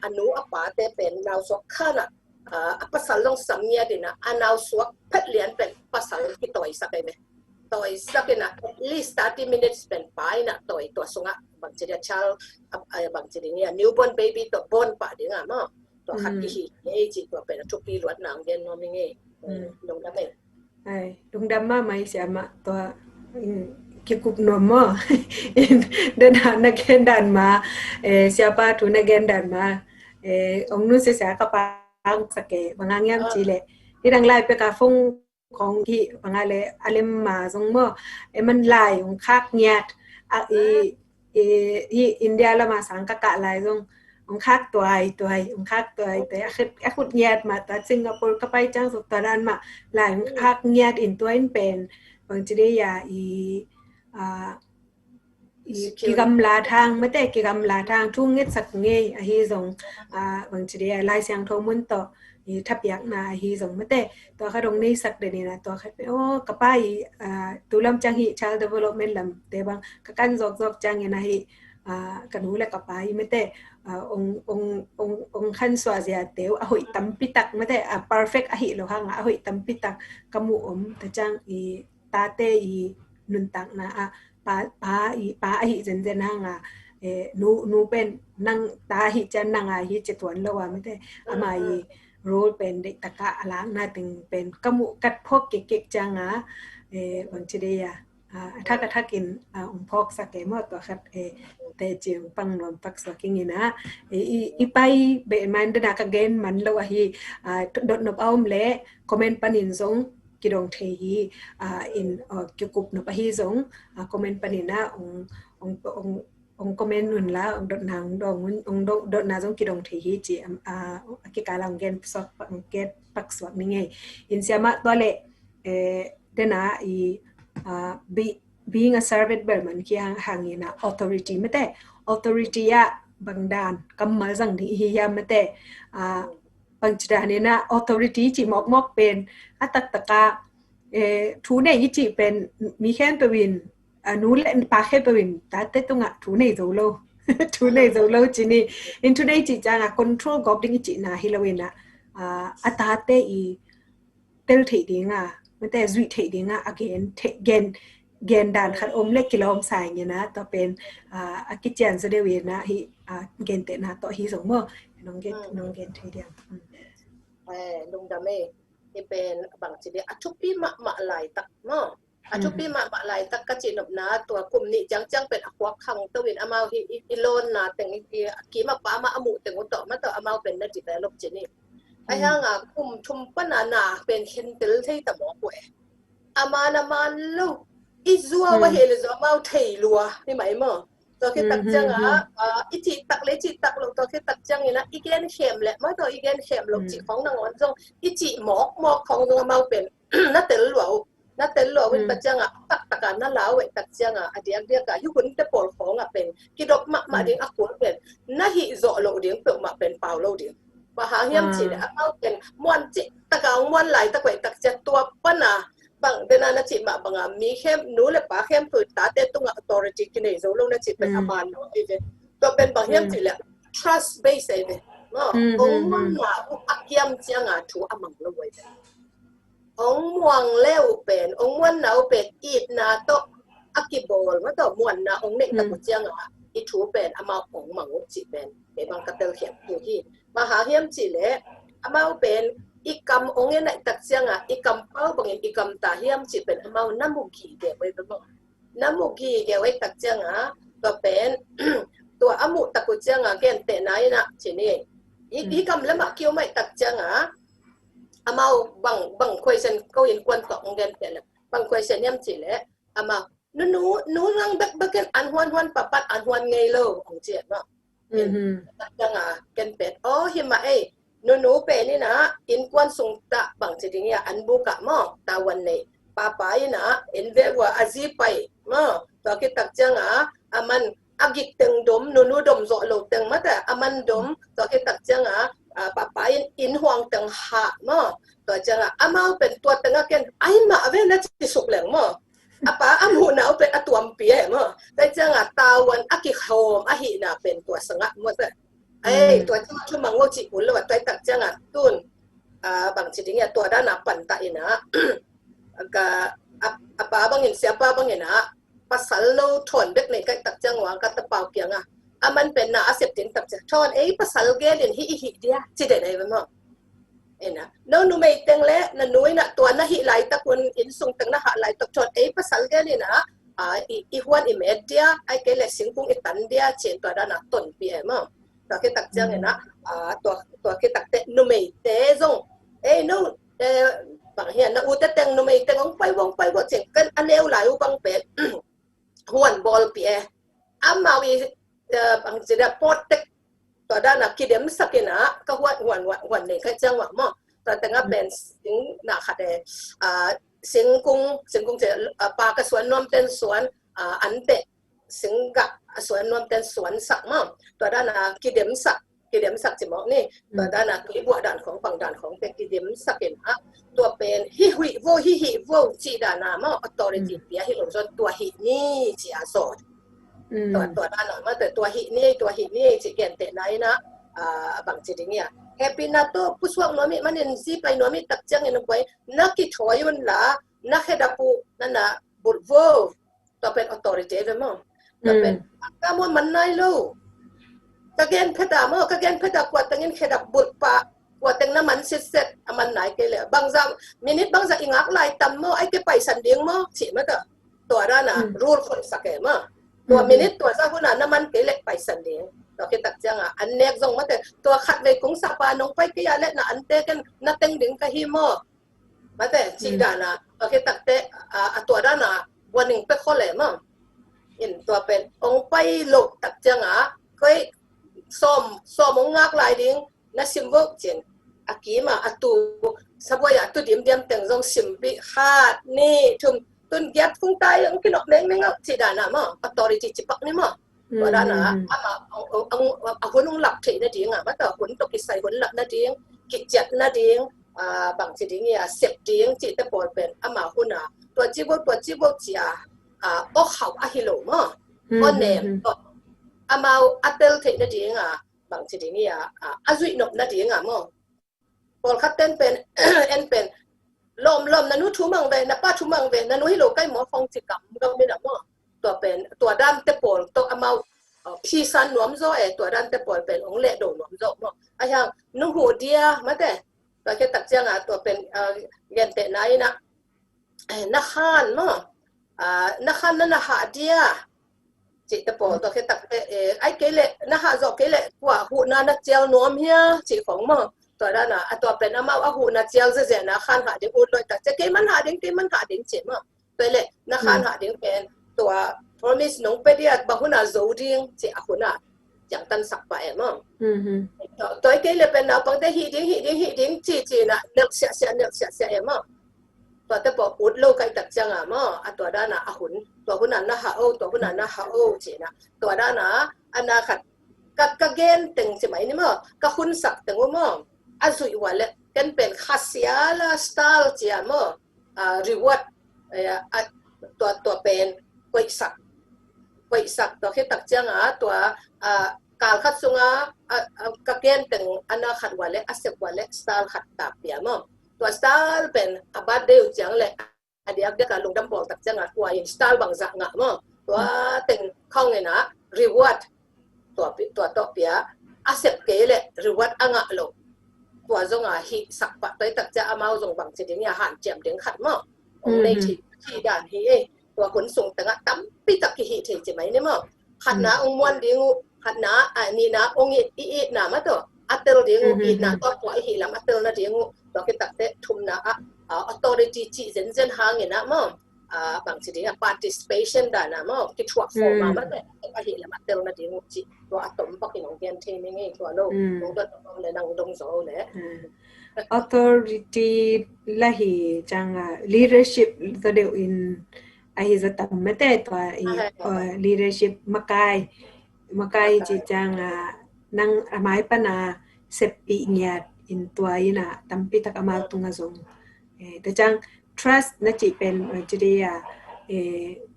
อนุอปาเตเป็นนาวสวกขนาดภาษาลงสำเนียดินะนาวสวกเพชรเลียนเป็นภาษาที่ต่อยสักไหมต่อยสักนะ at least 30 minutes เป็นไปนะต่อยตัวสงะบางจีเนี่ย child บางจีเนี่ย newborn baby ตัวบอนป่าดิงมาตัวขัดกี่จีตัวเป็นทุกปีหลวดหนังเย็นนอมิงลงดำเองลงดำมาไหมเสียมาตัวกิกุบนมเดินหานักเกนดันมาsiapa tuนักเกนดันมาองนุเสียกับปังสเกบางอย่างจีเลที่ดังไล่ไปกับฟงของที่บางอะไรอะไรมาทรงมั่วมันไล่ของคักเงียดอินเดียละมาสังกักะไล่ทรงองคักตัวองคักตัวแต่ขุดเงียดมาแต่สิงคโปร์ก็ไปจ้างสุดตอนนั้นมาหลายองคักเงียดอินตัวอินเป็นบางทียากิกำลาทางไม่แต่กิกำลาทางทุ่งเง็ดสักเงยฮีทรงบางทีลายเสียงทงมุนต่อทับยักนาฮีทรงไม่แต่ตัวเขาตรงนี้สักเดนี่นะตัวเขาเป็นโอ้กระป้ายตุลำจังฮี child development ลำแต่บางกันจอกจังยังไงกันหูและกระป้ายไม่แต่องขันสวาเสียเตียวอหุยตั้มปิตักไม่แต่perfect อหิโลหังอหุยตั้มปิตักกมูแต่จังตาเตนุนตักนะป้าหิเจนนั่งนูเป็นนั่งตาหิจะนั่งหิจะตวนแล้วว่าไม่ได้อามาโรลเป็นเด็กตะกะล้างหน้าตึงเป็นกมูกัดพกเก๊กจังบางทีเดียถ้ากินพกสักเกมอตัวขัดแต่เจียงปังนอนปักสักอย่างนี้นะอีไปเบมันเดินนักเกนมันแล้วว่าฮีดดนบเอาเละคอมเมนต์ปนินซงกิดงเทียin cukup na pahizong comment pa nina องkomen nun la ong dot nang dong ong dot na jong ki dong the hi chi ki ka lang gen sok get pak swak ni nge in siama tole dena I being a servant berman ki hangina authority mate authority ya bangdan kamal jang ni hi ya mate bangchidani na authority chi mok pen atak taka thu nei hi chi pen mi khen pewin nu le pa khe pewin ta te tunga thu nei zo lo thu nei zo lo chi ni in thu nei chi changa control gop ding chi na hilawina ata te I tel thei dinga mate zui thei dinga again gen dan khat om le kilom sai ni na to pen akichen so de we na hi gen te na to hi zo mo nong gen thei dia lung da me niเป็นบางทีเดียชุบปีมะไหลตักเนาะชุบปีมะไหลตักกะจินบนาตัวกลุ่มนี้จังเป็นอควาคังตวินอามาฮิโลนนะแต่งกีมาป้ามาอมูแต่งต่อมาต่ออามาเป็นนักจิตลบจินี่ไอ้ห่างกลุ่มชุมปนาเป็นเห็นติลที่ตะหมอกเวอามานามาลูกอีซัวว่าเฮลซัวมาเทลัวนี่หมายมั้งตัวแค่ตักจังอีจีตักเลยจีตักลงตัวแค่ตักจังนี่นะอีแกนเข็มแหละมาตัวอีแกนเข็มลงจีของนางวันจงอีจีหมอกของนางมาเป็นนัดเตลลัววินตักจังตักกันนั่นแล้วเวตักจังเดียกยุคนแต่ปอลของเป็นกิดอกมาเดียงอักวนเป็นน่าหิโซโลเดียงเปิดมาเป็นเปล่าโลเดียงปะหาเฮียมจีเนี่ยเอาเป็นม้วนจีตะกางม้วนไหลตะเวตักจังตัวปนะบางเดนานาจิมาบางมีเข้มนู้เลยป้าเข้มตัวตาเตตุงauthorityกินไอ้โซโลนาจิเป็นอามันเนาะไอ้เว้ยตัวเป็นบางเฮียมจีเลย trust base ไอ้เว้ยเนาะองมันว่าอักยมจังถูอามังเลยเว้ยองม่วงเล้วเป็นองม่วนหนาวเป็นอีดนาโตอักกิบอลมาต่อม่วนนะองเน็กตะกุจังอีถูเป็นอามาองมังจิเป็นไอ้บางกระเตลเขียนอยู่ที่มหาเฮียมจีเลยอามาเป็นอีกำองเงี้ยในตักเสียงอีกำเป้าบางอีกำตาเฮียมจีเป็นอามาน้ำมุกีเกี่ยวไว้เป็นบ่น้ำมุกีเกี่ยวไว้ตักเสียงตัวเป็นตัวอามุตะกุเสียงแกนเตะไหนนะจีนี่อีกำแล้วมาเกี่ยวไม่ตักเสียงอามาบางคุยเซนก็ยินกวนต่อองเงี้ยเตะเลยบางคุยเซนเฮียมจีเลยอามาหนูรังเบ็กกันอันฮวนปัดอันฮวนไงโลของเจียเนาะตักเสียงแกนเป็ดอ๋อเฮียมาหนูเป็นนี่นะอินกวนส่งตะบางทีนี้อันบุกะมอตาวันนี้ป้าไปนะอินเวว่าอาจีไปมอตอกิตักจังอามันอากิตึงดมหนูดมโซโลตึงมาแต่อามันดมตอกิตักจังป้าไปอินห่วงตึงหามอตัวจังอามาเป็นตัวตึงกันไอ้มาเวนัจิสุกเหลงมอป้าอามูนะเป็นตัวมเปียมอแต่จังตาวันอากิโฮมอาหินะเป็นตัวสงะมอแต่ตัวที่ชุมังโง่จิอุ่นแล้วว่าตัวตักจังตุนบางทีเนี่ยตัวด้านนับปันตาอินะก็ป้าบางเห็นเสียป้าบางเห็นภาษาโลทนเด็กในกันตักจังหวางกันตะเปาเกียงมันเป็นน่าเสพติดตักจังทอนภาษาเกลินฮิฮิเดียจิเดนไอ้บ้างนะน้องหนูไม่เต็งเละนั่นหนูน่ะตัวน่ะฮิไหลตะกุนอินส่งตังน่ะหาไหลตะทอนภาษาเกลินอีฮวนอีเมดเดียไอ้เกลิสิงคุงอีตันเดียเช่นตัวด้านนับต้นปีมั้งตัวคิดตักจังนะตัวคิดตักเตนุ่มเตะจงนู่บางเฮียนะอุตเตงนุ่มเตงองไปวงเจงกันอันเอวไหลอุบังเป็ดหวนบอลเปียอามาวีบางทีเดปอดเต็กตัวด้านนักคิดเดมสักนะก็หวนเนี่ยแค่จังหวะมั้งตัวแต่งเป็นสิงนักขัดสิงกุงจะปากระสวนน้อมเต้นสวนอันเตะสิงกะสวนนวมเป็นสวนสักมั่งตัวด้านกิเดมสักจิมอกนี่ตัวด้านกิบัวด่านของฝั่งด่านของเป็นกิเดมสักเห็นตัวเป็นฮิโวจีดานามั่งออโตเรติเปียฮิลงจนตัวฮินี่จีอาโซตัวด้านมาแต่ตัวฮินี่จีเกนเตไหนนะบางจีเนี่ยแฮปปี้นะตัวผู้ช่วยน้อมิมันเห็นซีไปน้อมิตักจังเห็นไปนักกิถอยมันละนักเฮดับปูนั่นนะบุตรโวตัวเป็นออโตเรติเมั่งเป็นกามมันนายลูกะเกนเพดามอกะเกนเพดากว่าตังเงินเขดับบุตรปะกว่าตังน้ำมันเสร็จมันไหนกันเลยบางจังมินิบางจังอิงักไล่ตำมอไอ้แกไปสันเดียงมอฉีมาต่อตัวด้านรูดคนสักแก่มาตัวมินิตัวจังคนนั้นน้ำมันเกล็กไปสันเดียงตัวคิดตักจังอันเนกจงมาแต่ตัวขัดในกุ้งสับปะน้องไปกี่ยาเล็กนะอันเตกันนัดเต็งดึงกะฮิมอมาแต่จีดานะตัวคิดตักเตะตัวด้านวันหนึ่งไปข้อเลยมั้ง อินตัวเป็นองไปโลกตักจังก็ส้มงากหลายดิ้งน่าซิมบกเจนอากีมาอตูสบายอตูเดียมแต่งจงซิมบิขาดนี่ทุมตุนยัดฟุ้งตายองกินออกเม้งเอาจีดานะมั้งออโตริจิจิปักนี่มั้งตัวด้านน่ะมาเอาคนหลับเทนะดิ้งมาต่อคนตกิใส่คนหลับนะดิ้งกิจจัดนะดิ้งบางจีดิ้งเนี่ยเสพดิ้งจีตะปอยเป็นมาคนตัวจีบจีโอ้เขาฮิโลมั้งก็เนมมาอัตเตลเทนะดิ้งบางจีดิ้งเนี่ยจุยนกนะดิ้งมั้งพอคัดเต้นเป็นเอ็นเป็นลมนันุทุมังเวนับป้าทุมังเวนันุฮิโลใกล้หมอฟองจิกำก็ไม่ได้มั้งตัวเป็นตัวด้านเตปอลตัวมาพี่สันหนวมโซ่ตัวด้านเตปอลเป็นองเล่โดหนวมโซ่มั้งอย่างนุ่งหัวเดียมาแต่ตัวแค่ตักเจียงตัวเป็นเย็นเตะไหนนะนักขันมั้งนักขันนั่นหาเดียจิตปอตัวแค่ตักไอ้เกลเลนักหาโซ่เกลเลกว่าหูนานักเจียวหนวมเฮียจิของมั้งตัวด้านน่ะตัวเป็นมาหูนาเจียวเสียนะขันหาเด็กอุดเลยแต่จะเกมันหาเด็กเจ็บมั้งตัวเล่นักขันหาเด็กเป็นตัว promise น้องไปเดียบางคนโจดิ้งเจ้าคนอย่างตันสักไปมั้งตัวเกลเป็นบางแต่ฮีดิ้งจีน่ะเนื้อเสียมั้งตัวแต่บอกอุดโลกไก่ตักจังมั้งตัวด้านน่ะหุ่นตัวคนนั้นน่ะหาตัวคนนั้นน่ะหาจีน่ะตัวด้านน่ะอันน่ะขัดกัเกณฑ์ตึงใช่ไหมนี่มั้งกัหุ่นสักตึงมั้งสุยวันเละกันเป็นขัดเสียละสไตล์จีมั้งreward ตัวเป็นกวยสักตัวแค่ตักจังตัวการขัดสุงกะเกณฑ์ตึงอันน่ะขัดวันเละอาศัยวันเละสไตล์ขัดตับเปียมั้งตัวสไตล์เป็นบาดเดียวจังเละอันเดียวกันลงดำบอลตักจังตัวอย่างสไตล์บางจังมั้งตัวตึงข้องเนี่ยนะ reward ตัวเปียอาศัยเกล reward ลงตัวจงฮิสักปะตัวตักจะเอามาจงบางสิ่งเนี่ยหันเจียมเด้งขัดมั้งองในที่ด่านฮิตัวขนส่งแต่ละตั้มปีตักฮิเทใช่ไหมเนี่ยมั้งขัดนะองมวนดิ้งขัดนะนี่นะองอีนะมาตัวอัตเตอร์ดิ้งอีนะตัวปล่อยฮิลำอัตเตอร์นะดิ้งตัวแค่ตักเตะทุ่มนะauthority จีเจนหางเนี่ยนะมั้งบางสิ่งเนี่ย participation ด่านนะมั้งที่ถูกฟอร์มามาแต่ก็ฮิลำอัตเตอร์นะดิ้งจีตัวอัตมปักน้องเกียนเทไม่ง่ายตัวโลกน้องตัวน้องเลยนั่งดงโซ่เลย authority lahi changa leadership tadeu in ahiza tammete to leadership makai chi changa nang amai pana sepi nya in tua ina tampi tak amal tunga zong ta chang trust na chi pen jiria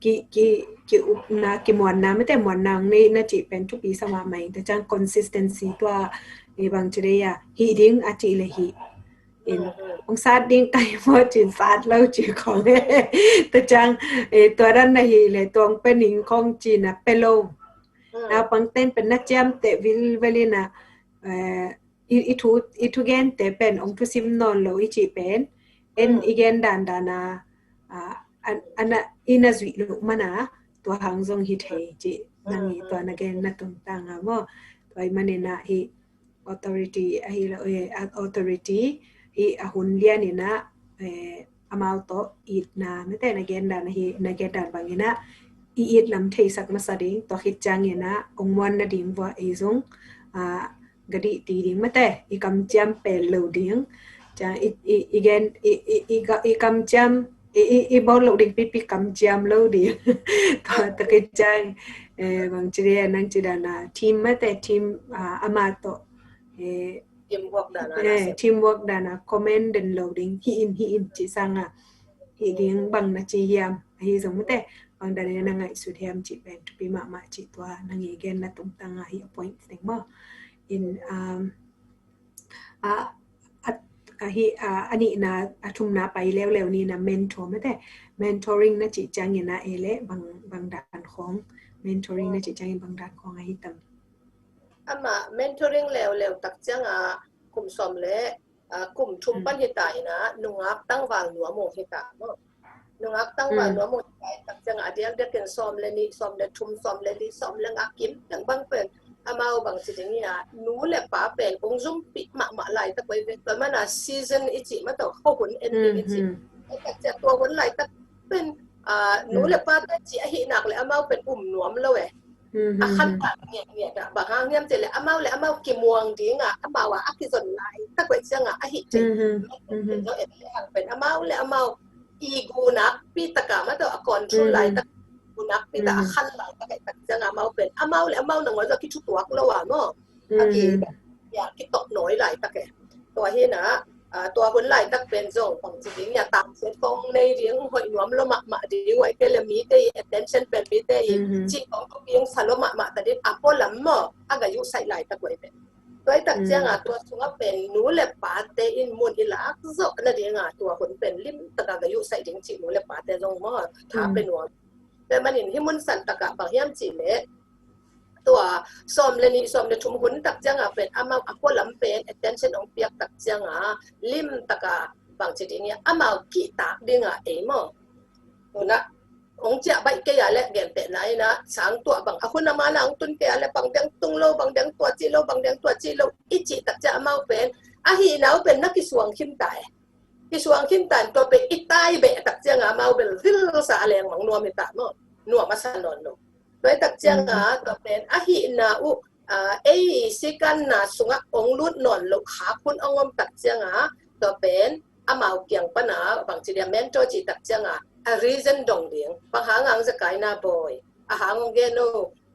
ki upna ki monna mete monnang ni na chi pen tu pi sama mai ta chang consistency tua bang jiria hi ding a chi le hi in ông sát điên cay mua chuyện sát lâu chỉ còn tôi chăng tôi đang này là tôi bên hình không chỉ là pelo nào bằng tên bên nát chăm tệ vilvelina itu gen tệ bên ông tu sim non lo chỉ bên en igen đàn ana ina zui lo mana tôi hàng dong hit hay chỉ nangi tôi na gen na tung tang mo tôi manena hi authority hi authority i ahun lian ina amau to it na mete na genda na hi na genda bangina i it lam thei sak ma sading to khit chang ina ongwan na ding wa ezong gadi ti ding mate i kam cham pe lo ding cha again i kam cham i bol lo ding pi kam cham lo ding to khit chang bang chire nang chidana team mate team amato teamwork dana comment and loading hi in chi sanga hi ding bang na chi hiam hi giống te bang da na ngai su hiam chi ben to pi ma chi twa nang hi gen na tung tanga hi point thing mo in hi ani na athum na pai lew ni na mentor mate mentoring na chi chang na ele bang dan khong mentoring na chi chang bang dan khong hi tam ama mentoring lew tak changa kum som le kum thum pan hitai na nungak tang wal nuwa mo hita mo nungak tang wal nuwa mo tak changa adiak de ken som le ni som le thum som le li som le ngakim tang bang pen amao bang siding ya nu le pa pen ong zum pi ma lai tak bai ve mana season ichi ma to ho hun ending ichi tak cha to hun lai tak pen หนูเลยป้าแต่จีหินักเลยอามาเป็นหนวมเลยขั้นต่างเนี่ยบางครั้งเนี่ยจะเลยอามากิมวงดีงะอามาว่ากิจสนไลตะเกียงอ่ะหิจิเป็นเจ้าเป็นอามาเลยอามาอีกูนักปีตะกามาตัวก่อนชุนไลตะกูนักปีตะขั้นไลตะเกียงอามาเป็นอามาเลยอามาหนังว่าจะคิดชุดตัวเราอ่ะเนาะกิอยากคิดตกน้อยไลตะเกียงตัวเฮนะตัวคนไล่ตักเป็นส่งของจริงอย่าตามเส้นฟงในเรื่องหอยหนวมละมาดีไว้ก็เลยมีได้ attention เป็นมีได้จีของตัวเองสารมาแต่เด็กอ่ะพอละมั่งอากายุใส่ไล่ตักไว้เป็นตัวตักเจ้าตัวสุงเป็นหนูเล็บปาเตอินมุนอิลักซอกนั่นเองตัวคนเป็นลิมตะกากายุใส่จริงจีหนูเล็บปาเตส่งมั่งถ้าเป็นหนวมแต่มันเห็นที่มุนสันตะกะบางอย่างจีเละตัวสมเลนี่สมเลชุมหุ่นตักจังเป็นอามาพอลำเป็น attention ของเปียกตักจังลิมตะกะบางชนิดเนี่ยอามากีตาดึงเอมอตัวนะองเจ้าใบเกียร์และเกณฑ์เป็นไหนนะสางตัวบางคุณนามานะองตุนเกียร์และบางแดงตุงโลบางแดงตัวจีโลบางแดงตัวจีโลอิจิตักจะอามาเป็นฮีนาวเป็นนักกิสวงขิมตายกิสวงขิมตายตัวเป็นอิตายเบะตักจังอามาเป็นฟิลสาแรงของนัวมิตามอนัวมาสานนโนโดยตักจังตัวเป็นฮีนาอุสิกันนาสุงองลุดนอนลูกขาคุณองมตักจังตัวเป็นอามาเกี่ยงปนาบางทีเดียเมนโจจิตักจังreason ดงเดียงบางหางจะกายนาบอยหางองเกโน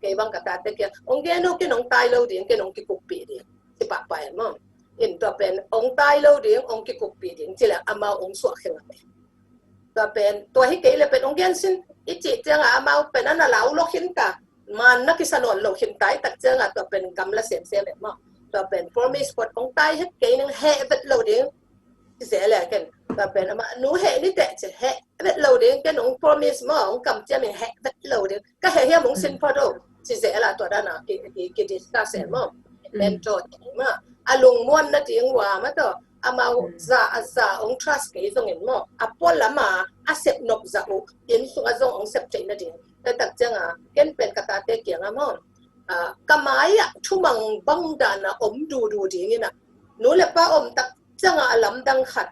เกบังกตาเตเกียองเกโนเกนองตายโลเดียงเกนองกิกุปีเดียงที่ปะไปมั้งอินตัวเป็นองตายโลเดียงองกิกุปีเดียงที่แหละอามาองสวกเข่งไปตัวเป็นตัวให้เกเลยเป็นองเกนสินอิจิจังอามาเป็นอันเหลาโลหินตามันนักกิสนนโลหินตายตักจังตัวเป็นกำละเสียมเสียแบบมั้งตัวเป็น promise ปดองตายให้เกนึงเฮเบ็ดโลเดียงที่เสียแหละกันตัวเป็นอามาหนูเฮนี่แต่จะเฮเบ็ดโลเดียงแกน้อง promise มั้งกำจะมีเฮเบ็ดโลเดียงก็เฮมงสินพอดูที่เสียละตัวด้านน่ะกิดิสตาเสียมั้งเป็นโจทย์มั้งอารมณ์ม้วนนั่นจริงว่ามาตัวอามาจะอง trust กี่ตรงนี้มั้งพอละมาaccept นกจะอุยินสุงจะอง accept นั่นจริงแต่ตักจังเกินเป็นกตาเตเกียงมั้งกำไมชุ่มบังดานะอมดูดีงี้นะหนูเล็บป้าอมตักจังลำดังขัด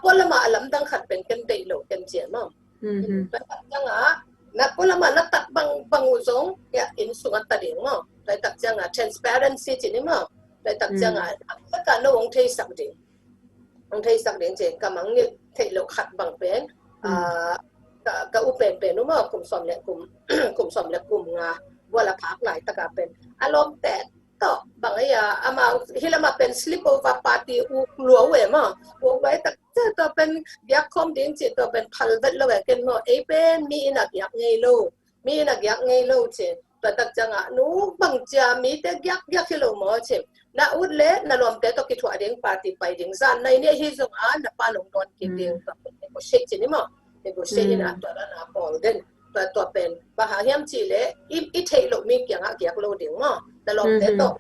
พอละมาลำดังขัดเป็นกันได้โลกันเจียมั้งแต่ตักจังนักพอละมานักตักบังอุซงya in sungat ta ding mo dai tak janga transparency chi ni mo dai tak janga ta ka no ong thei sak ding je ka mang ni thei lo khat bang pen ka u pen no mo kum som le kum nga wala phak lai ta ka pen alom te to bang ya ama hilama pen slip over party u luo we mo u wai tak to pen yak khom ding chi to pen phal vet lo we ken mo e pen mi nak yak ngei loมีนักยักษ์ไงลูกเช่ตัวตักจังหนูบางจามีแต่ยักษ์ที่เราหมอเช่น่าอุดเล่น่ารวมแต่ตัวกิจวัตรเด้งปาร์ตี้ไปเด้งซานในเนี่ยฮิซุงน่าปาลงตอนกินเด้งตัวเป็นก็เช็คจีนี่มั้งเป็นก็เช็คนะตัวนั้นพอเด่นตัวเป็นบางอย่างจีเล่อีเทโลมีเกี่ยงยักษ์โลเด้งมั้งน่ารวมแต่ตัว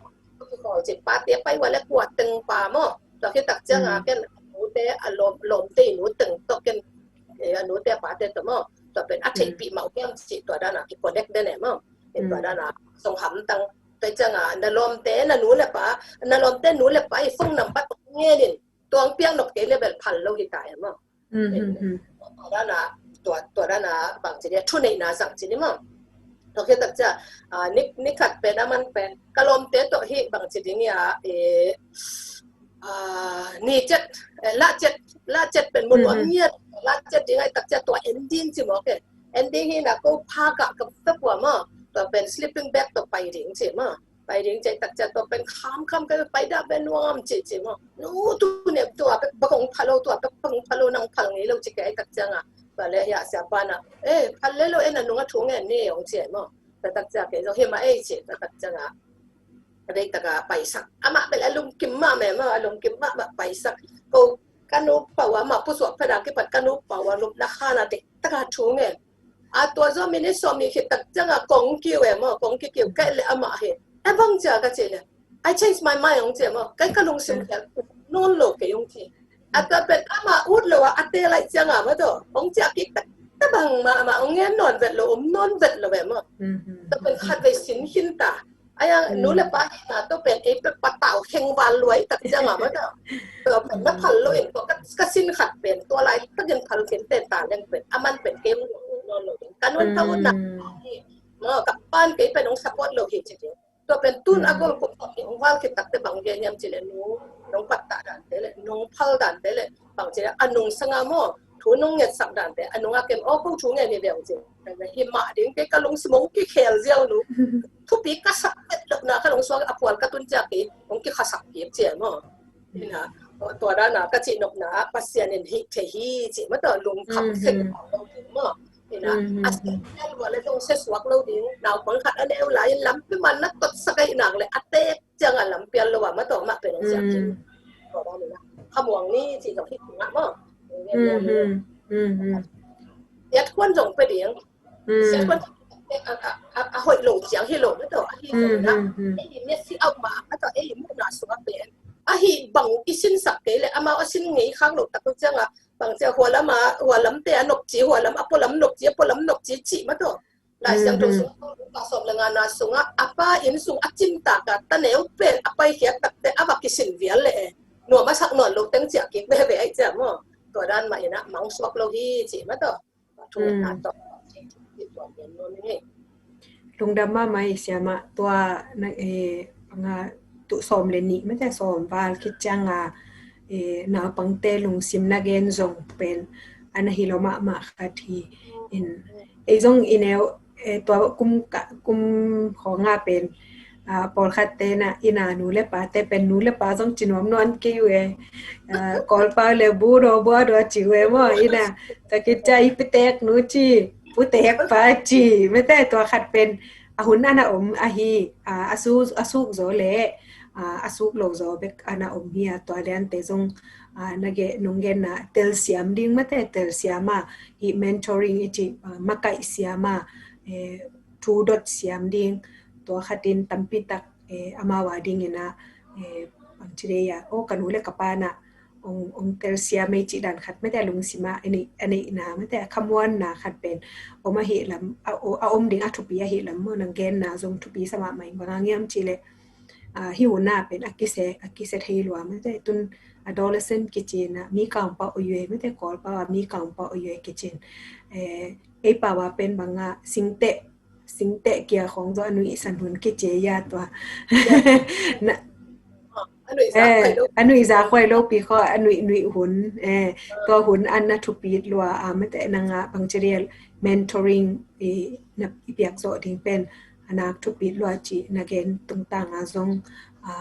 ก็พอจีปาร์ตี้ไปวันละขวดตึงปามั้งตัวที่ตักจังกันหนูแต่อารมณ์ลมตีหนูตึงตัวกันหนูแต่ปาร์ตี้ตัวมั้งตัวเป็นอัฐิปีเมาเกี่ยมจิตัวด้านน่ะที่คอนเนคได้แน่มั้งเป็นตัวด้านน่ะส่งหำตังแต่จังน่ะลมเต้น่ะหนูแหละปะน่ะลมเต้หนูแหละปะไอ้ส่งนำปัดเงี้ยนี่ตัวเปียงนกเกลแบบพันโลหิตายมั้งตัวด้านน่ะตัวด้านน่ะบางทีเนี่ยทุนในน่ะสังทีนี่มั้งตัวแค่ตักจะนิขัดเป็นมันเป็นกะลมเต้ตัวที่บางทีเนี่ยนี่เจ็ดละเจ็ดเป็นมุนว่าเงี้ยละเจ็ดยังไงตักจะตัว ending สิมั้งแก ending นี่นะก็พากะกับสักว่ามั้งตัวเป็น sleeping bag ตัวไปถึงสิมั้งไปถึงใจตักจะตัวเป็นค้ำก็ไปได้เป็นวอมจิมั้งนู้ตัวเนี่ยตัวเป็นบกงพะโลตัวเป็นบกงพะโลนังพังนี้เราจะแก่ตักจังตัวเลยอยากเสียบ้านพันเลยเรานั่นนุ่งถุงเงี้ยนี่ของเจี๋ยมั้งแต่ตักจะแกเราเห็นมาเจี๋ยตักจังได้ตะกาไปสักอามาเป็นอารมณ์กิมมาแม่มาอารมณ์กิมมาแบบไปสักก็กันนุปว่ามาผู้สวดพระดากิปัดกันนุปว่าลุกนักขานาเด็กตะกาชูเงี้ยตัวจอมินิสอมีคิดตักจังกงกิ้วมากงกิ้วใกล้เลยอามาเหไอ้บังเจอกันเจเลย I change my mind ของเจมาใกล้กันลงสิมแค่นอนโลกยงทีตัวเป็นอามาอุดเลยว่าเตะอะไรจังมาตัวของเจกิตักตะบังมาองเงี้ยนอนเวทเลยนอนเวทเลยมั้งตัวเป็นขัดไปสินหินตาไอ้ยังหนูเลยป้าตัวเป็นไอ้เป็นปะเต่าเข่งวานรวยตัดจังมาตัวเป็นนักพันเลยตัวก็สิ้นขัดเป็นตัวอะไรก็ยังพันเข็นเต้นตายังเป็นมันเป็นเกม นโลกันวันทั้งวันนะกับป้านเกี่ยเป็นองค์สปอร์ตโลหิตจริงตัวเป็นตุนอากลกุศลของว่าคิดตักแต่บางเย็นยามจิเลน้องปัตตาดันเตเลน้องพัลดันเตเลบางจิเลอันนุ่งสังามอทุนน้องเงียสักดันเตอันนุ่งอาเก็มโอ้ผู้ชูเงียนี่เดียวจริงแต่หิมะดิ้งเกกะลงสมองกี่เคลเจียวนูทุปีกษักเป็ดหลับนะขนมสวงอภวรกตุนจากกี่น้องกี่ขสักเปียบเจียมอนี่นะตัวด้านน่ะก็จินกนะปัสเซียนหิเทฮีจิมาต่อลุงขับเส้นของเราถึงมอนี่นะอาศัยแค่ว่าเลยต้องเสียสวักเราดิ้งดาวคนขัดอันเอวไหลล้ำไปมันนักตดสกายหนังเลยอัตเต้จังอ่ะล้ำเปลี่ยนระหว่างมาต่อมาเป็นอย่างจริงตัวด้านนี้นะขมวงนี่จิต้องคิดถึงอ่ะมั้งยัดควนจงไปดิ้งเสียควนหอยหลงเสียงให้หลงไม่ต่อที่นะไอ้เนี่ยที่เอามาไม่ต่อไอ้มุกน่าสวักเป็นhi bằng cái sinh sắc cái lệ ama ở sinh nghĩ khác lục tập chương à bằng chương hoa lắm tè nộp chỉ hoa lắm apo lắm nộp chỉ mất rồi lại sang trong sung ta sôm là ngana sung á apa in sung achim ta cả ta nếu về apa kia tập tè apa cái sinh viên lệ nửa mà sắc nửa lục tiếng chỉ cái về về ấy chứ màตัวด้านมาเนาะมังสวักโลหิจิมาต่อทุกนาต่อที่ตัวเป็นโน่นนี่ลุงดำมาไม่เสียมาตัวนักปังตุสอมเลนี่ไม่ใช่สอมวาลคิดจังนาปังเตลุงซิมนาเกนซงเป็นอันฮิโลมาคัดที่อินซงอินตัวกุมของงาเป็นปอลคัดเตนะอินานูเลปาเตเป็นนูเลปาซงจินวมนอนกิวกอลปาเลบูโรบัวดจิวมออินะตะกิจใจปิเตกนูจีปุเตกปาจีไม่แต่ตัวคัดเป็นหุ่นอันอมฮีอาซูโซเลasuk lo zo bek ana omnia to adan te zong nage nungen na tel siam ding mate tel siama hi mentoring iti makai siama 2 dot siam ding to khatin tampi tak amawa ding ina pangchireya o kanule kapana ong tel siam chi dan khat mate lung sima ani na mate khamwan na khat pen oma hi lam om ding athupia hi lam mo nang gen na zong thupi sama mai bangangiam chile hi una pen akise theiwa mate tun adolescent kitchen mi kaung pa oyue mate kol pa mi kaung pa oyue kitchen pa wa pen banga singte kia khong zo anui san hun ke che ya to na anui za khoi lo pi kho anui hun to hun an na thu pi lwa mate nanga pangcherial mentoring na piak zo ding pen anak thu pi lwa chi na gen tung ta nga zong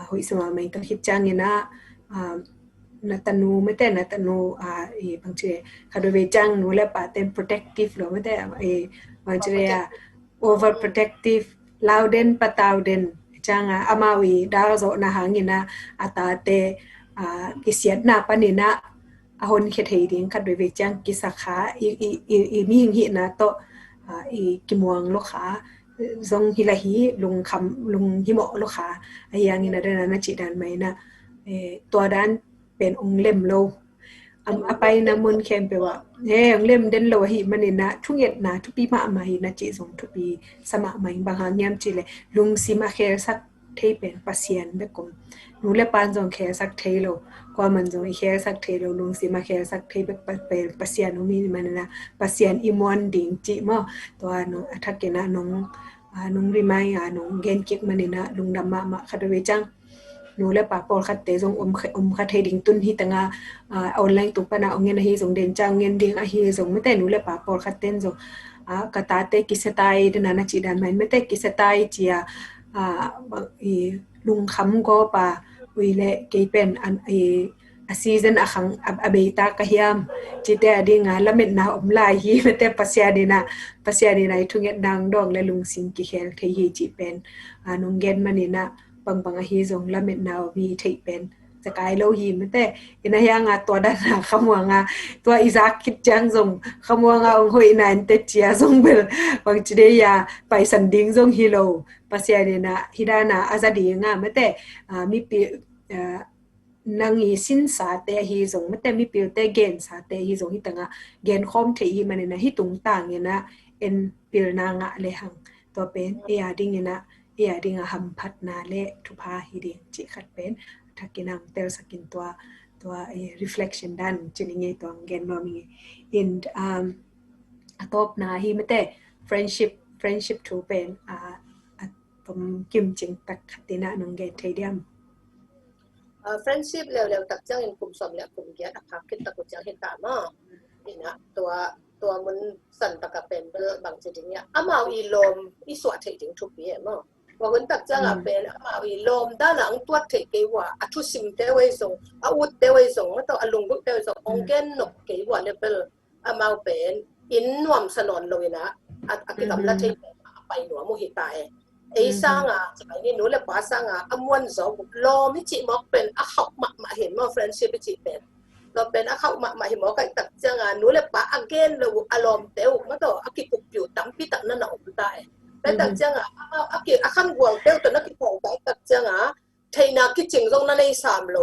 hoi sama mai ta hit chang ina natanu mete natanu pangche khadwe chang nu le pa tem protective lo mete pangche over protective lauden patauden changa amawi da zo na hangina atate kisiat na panina ahon khethei ding khadwe chang kisakha i mi hi na to kimuang lo kha zong hilahi lung himo lo kha ayang ina dana na chi dan mai na to danเป็นองค์เล่มโลไปนะมุนแคมไปว่าองค์เล่มเด่นโลหิมันนี่นะทุกเย็ดนะทุกปีมามาหินะจีสงทุกปีสมัครใหม่บางหางยามจีเลยลุงซีมาแคร์สักเทเป็นปัสเซียนแบบกลมหนูเล่ปานจงแคร์สักเทโลกว่ามันจงแคร์สักเทโลลุงซีมาแคร์สักเทแบบเป็นปัสเซียนหนูมีมันนะปัสเซียนอิมอนดิ่งจีมั่วตัวหนูทักเกนะน้องริมายน้องเกนเก็กมันนี่นะลุงดำมาคาดเวจังนูle pa pol khat te jong khat he ding tun hi tanga online tu pana ongen hi jong den chang ngen ding a hi jong mete nu le pa pol khat ten jong kata te kisetai de nana chi dan mai mete kisetai chia lung kham go pa ui le ke pen an a season a khang abeita ka hiam chi te ading lamet na omlai hi mete pasya dina thunget dang dong le lung sing ki khel the hi chi pen nung gen manina bang hi zong lamet naw bi thei pen sakai lo hi mate ina yang to da na khamwanga to izak kit jang zong khamwanga ong hoi nan te chia zong bel bang chide ya pai san ding zong hi lo pasya dina hidana azadi nga mate mi pi nangi sin sa te hi zong mate mi pi te gen sa te hi zong hi tanga gen khom thei hi manina hi tung tang ina en pil na nga le hang to pen ya ding ina ya dinga hampat na le thupa hi ding chi khat pen thakinang tel sakin to reflection dan chininge to gen no mi in atop na hi mate friendship thu pen tom kim ching tak khatina nong ge theidiam friendship เร็วๆตักจังin kum som le kum ge ta khak kit ta ku chang he ta ma inaตัวมันสั่นตะกะเป็นเบางจริงเนี่ยอามาอีลมอีสวดเทถึงทุกปีมั้งว่าวันตักจังอ่ะเป็นอามาอีลมด้านหลังตัวเทเกว่าอัทุสิมเตไว้ส่งอาวุธเตไว้ส่งแล้วตัวอลุงกุเตไว้ส่งองเกนนกเกว่าเนี่ยเป็นอามาเป็นอินนวมสนนเลยนะอากิกำลังเทไปหนัวมุหิตายไอ้สร้างอ่ะสมัยนี้หนูเลยป้าสร้างอ่ะอมวนสองลมไม่จีมอกเป็นอาเขามาเห็นว่าเฟรนชิพไม่จีเป็นเราเป็นอาเขามาเห็นหมอไก่ตักจังอ่ะหนูเลยป้าอังเกนเราอารมณ์เต้ามาต่ออากิกุบอยู่ตั้มปีตักนั่นหนาวตายแต่ตักจังอ่ะอากิอาขันกวางเต้าตัวนักกิของไก่ตักจังอ่ะเทน่ากิจิงตรงนั้นในสามโล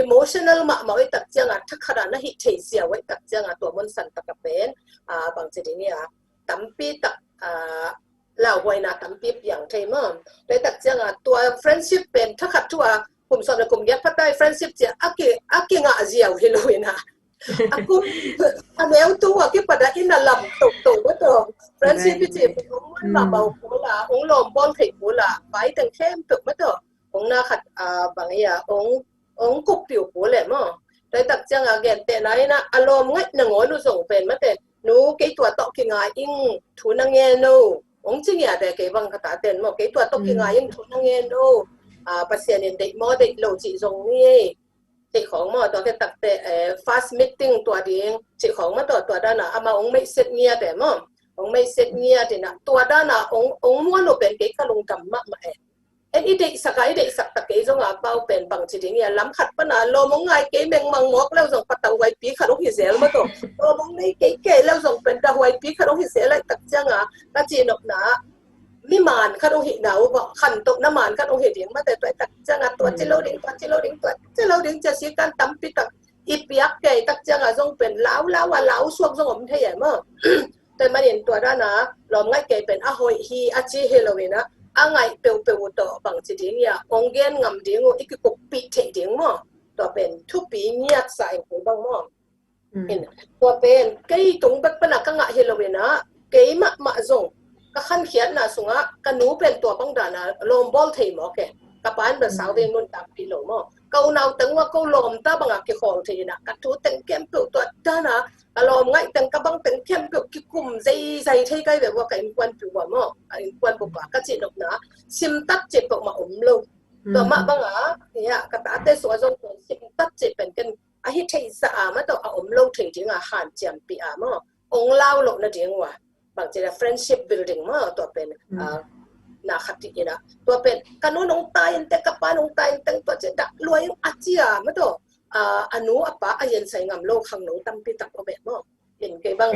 emotional มาไว้ตักจังอ่ะถ้าขนาดนั้นฮิตเทียไว้ตักจังอ่ะตัวมันสั่นตะกะเป็นบางทีเนี่ยตั้มปีตักเราไว้นะตั้มปีอย่างเทมั้งแต่ตักจังอ่ะตัว friendship เป็นถ้าขัดตัวผมสอนในกลุ่มยัดพัฒนา friendship จะอากิงะเจียวฮิโลวินะaku aneu tu aki pada ina lam to betul friendship je ong la bau pula ong lom bon thei pula bai teng khem tuk betul ong na khat bang ya ong kup piu pule mo dai tak chang again te nai na alom ngai na ngoi nu song pen ma te nu ke tua to ki nga ing thu na nge no ong ching ya de ke bang kata ten mo ke tua to ki nga ing thu na nge no pasien in dei mo dei lo chi zong niจีของมาตัวที่ตักแต่fast meeting ตัวเดียงจีของมาตัวด้านน่ะอามาองไม่เสร็จเงียแต่มั่งองไม่เสร็จเงียแต่น่ะตัวด้านน่ะองม้วนโนเป็นเกี่ยกับลงกำมะมาเอ็นอีเด็กสักไอเด็กสักตะเกียงอ่ะเป้าเป็นบางจีเดียล้ำขัดปะน่ะโลมงไงเกี่ยแมงมังมอกแล้วส่งปะตะไวปีขัดองหิเสียแล้วมาตัวโลมงในเกี่ยแล้วส่งเป็นตะไวปีขัดองหิเสียอะไรตักจังอ่ะก็จีนกหนามิมานขัดองหิหนาวบอกขันตกน้ำมันขัดองหิเดียงมาแต่ตัวตักจังอ่ะตัวจิโลเดียงตัวจิโลเดียงตัวจิโลเดียงจะสีกันตั้มปีตักอีเปียกแก่ตักจังอ่ะส่งเป็นล้าวว่าล้าวสวงส่งผมเทียมั้งแต่มาเห็นตัวด้านนะลมง่ายแก่เป็นอะหอยฮีอาจีเฮโลวีนะอะไงเปวต่อบางจีเนียองเกนงำเดียงอีกกุกปีเทเดียงมั้งตัวเป็นทุปีเงียบใส่หัวบ้างมั้งเห็นตัวเป็นไก่ตรงเป็นปนักง่ายเฮโลวีนะไก่มาส่งก็ขั้นเขียนนะสุงะกันหนูเป็นตัวบังดานะลมบอลเทมอแกกับบ้านเป็นสาวเรียนนุ่นตามปีโลมอเกาเนาตั้งว่าเกาลมตาบังกิของเทนะกัดทูตั้งเข้มเปตัวด้านะลมง่ายตั้งกับบังตั้งเข้มเปกิกุมใจเทใกล้แบบว่ากันควันผิวมอกันควันบุบก็จีนกนะซิมตัดเจ็บออกมาอมโลตัวมาบังเนี่ยกระตาเตสวจงซิมตัดเจ็บเป็นกันอาฮิเทสอามาตัวอมโลเทจริงหันเจียมปีอามอองเล่าโลนะจริงว่าบางทีนะ friendship building มาตัวเป็นนาคตินะตัวเป็นกันนู้นน้องตายแต่กับป้าน้องตายแต่ตัวจะดักรวยอาเจียมาตัวอนุอปะอายันใส่งามโลกขังหนูตั้มปีตักเอาแบบมั้งเห็นไงบ้าง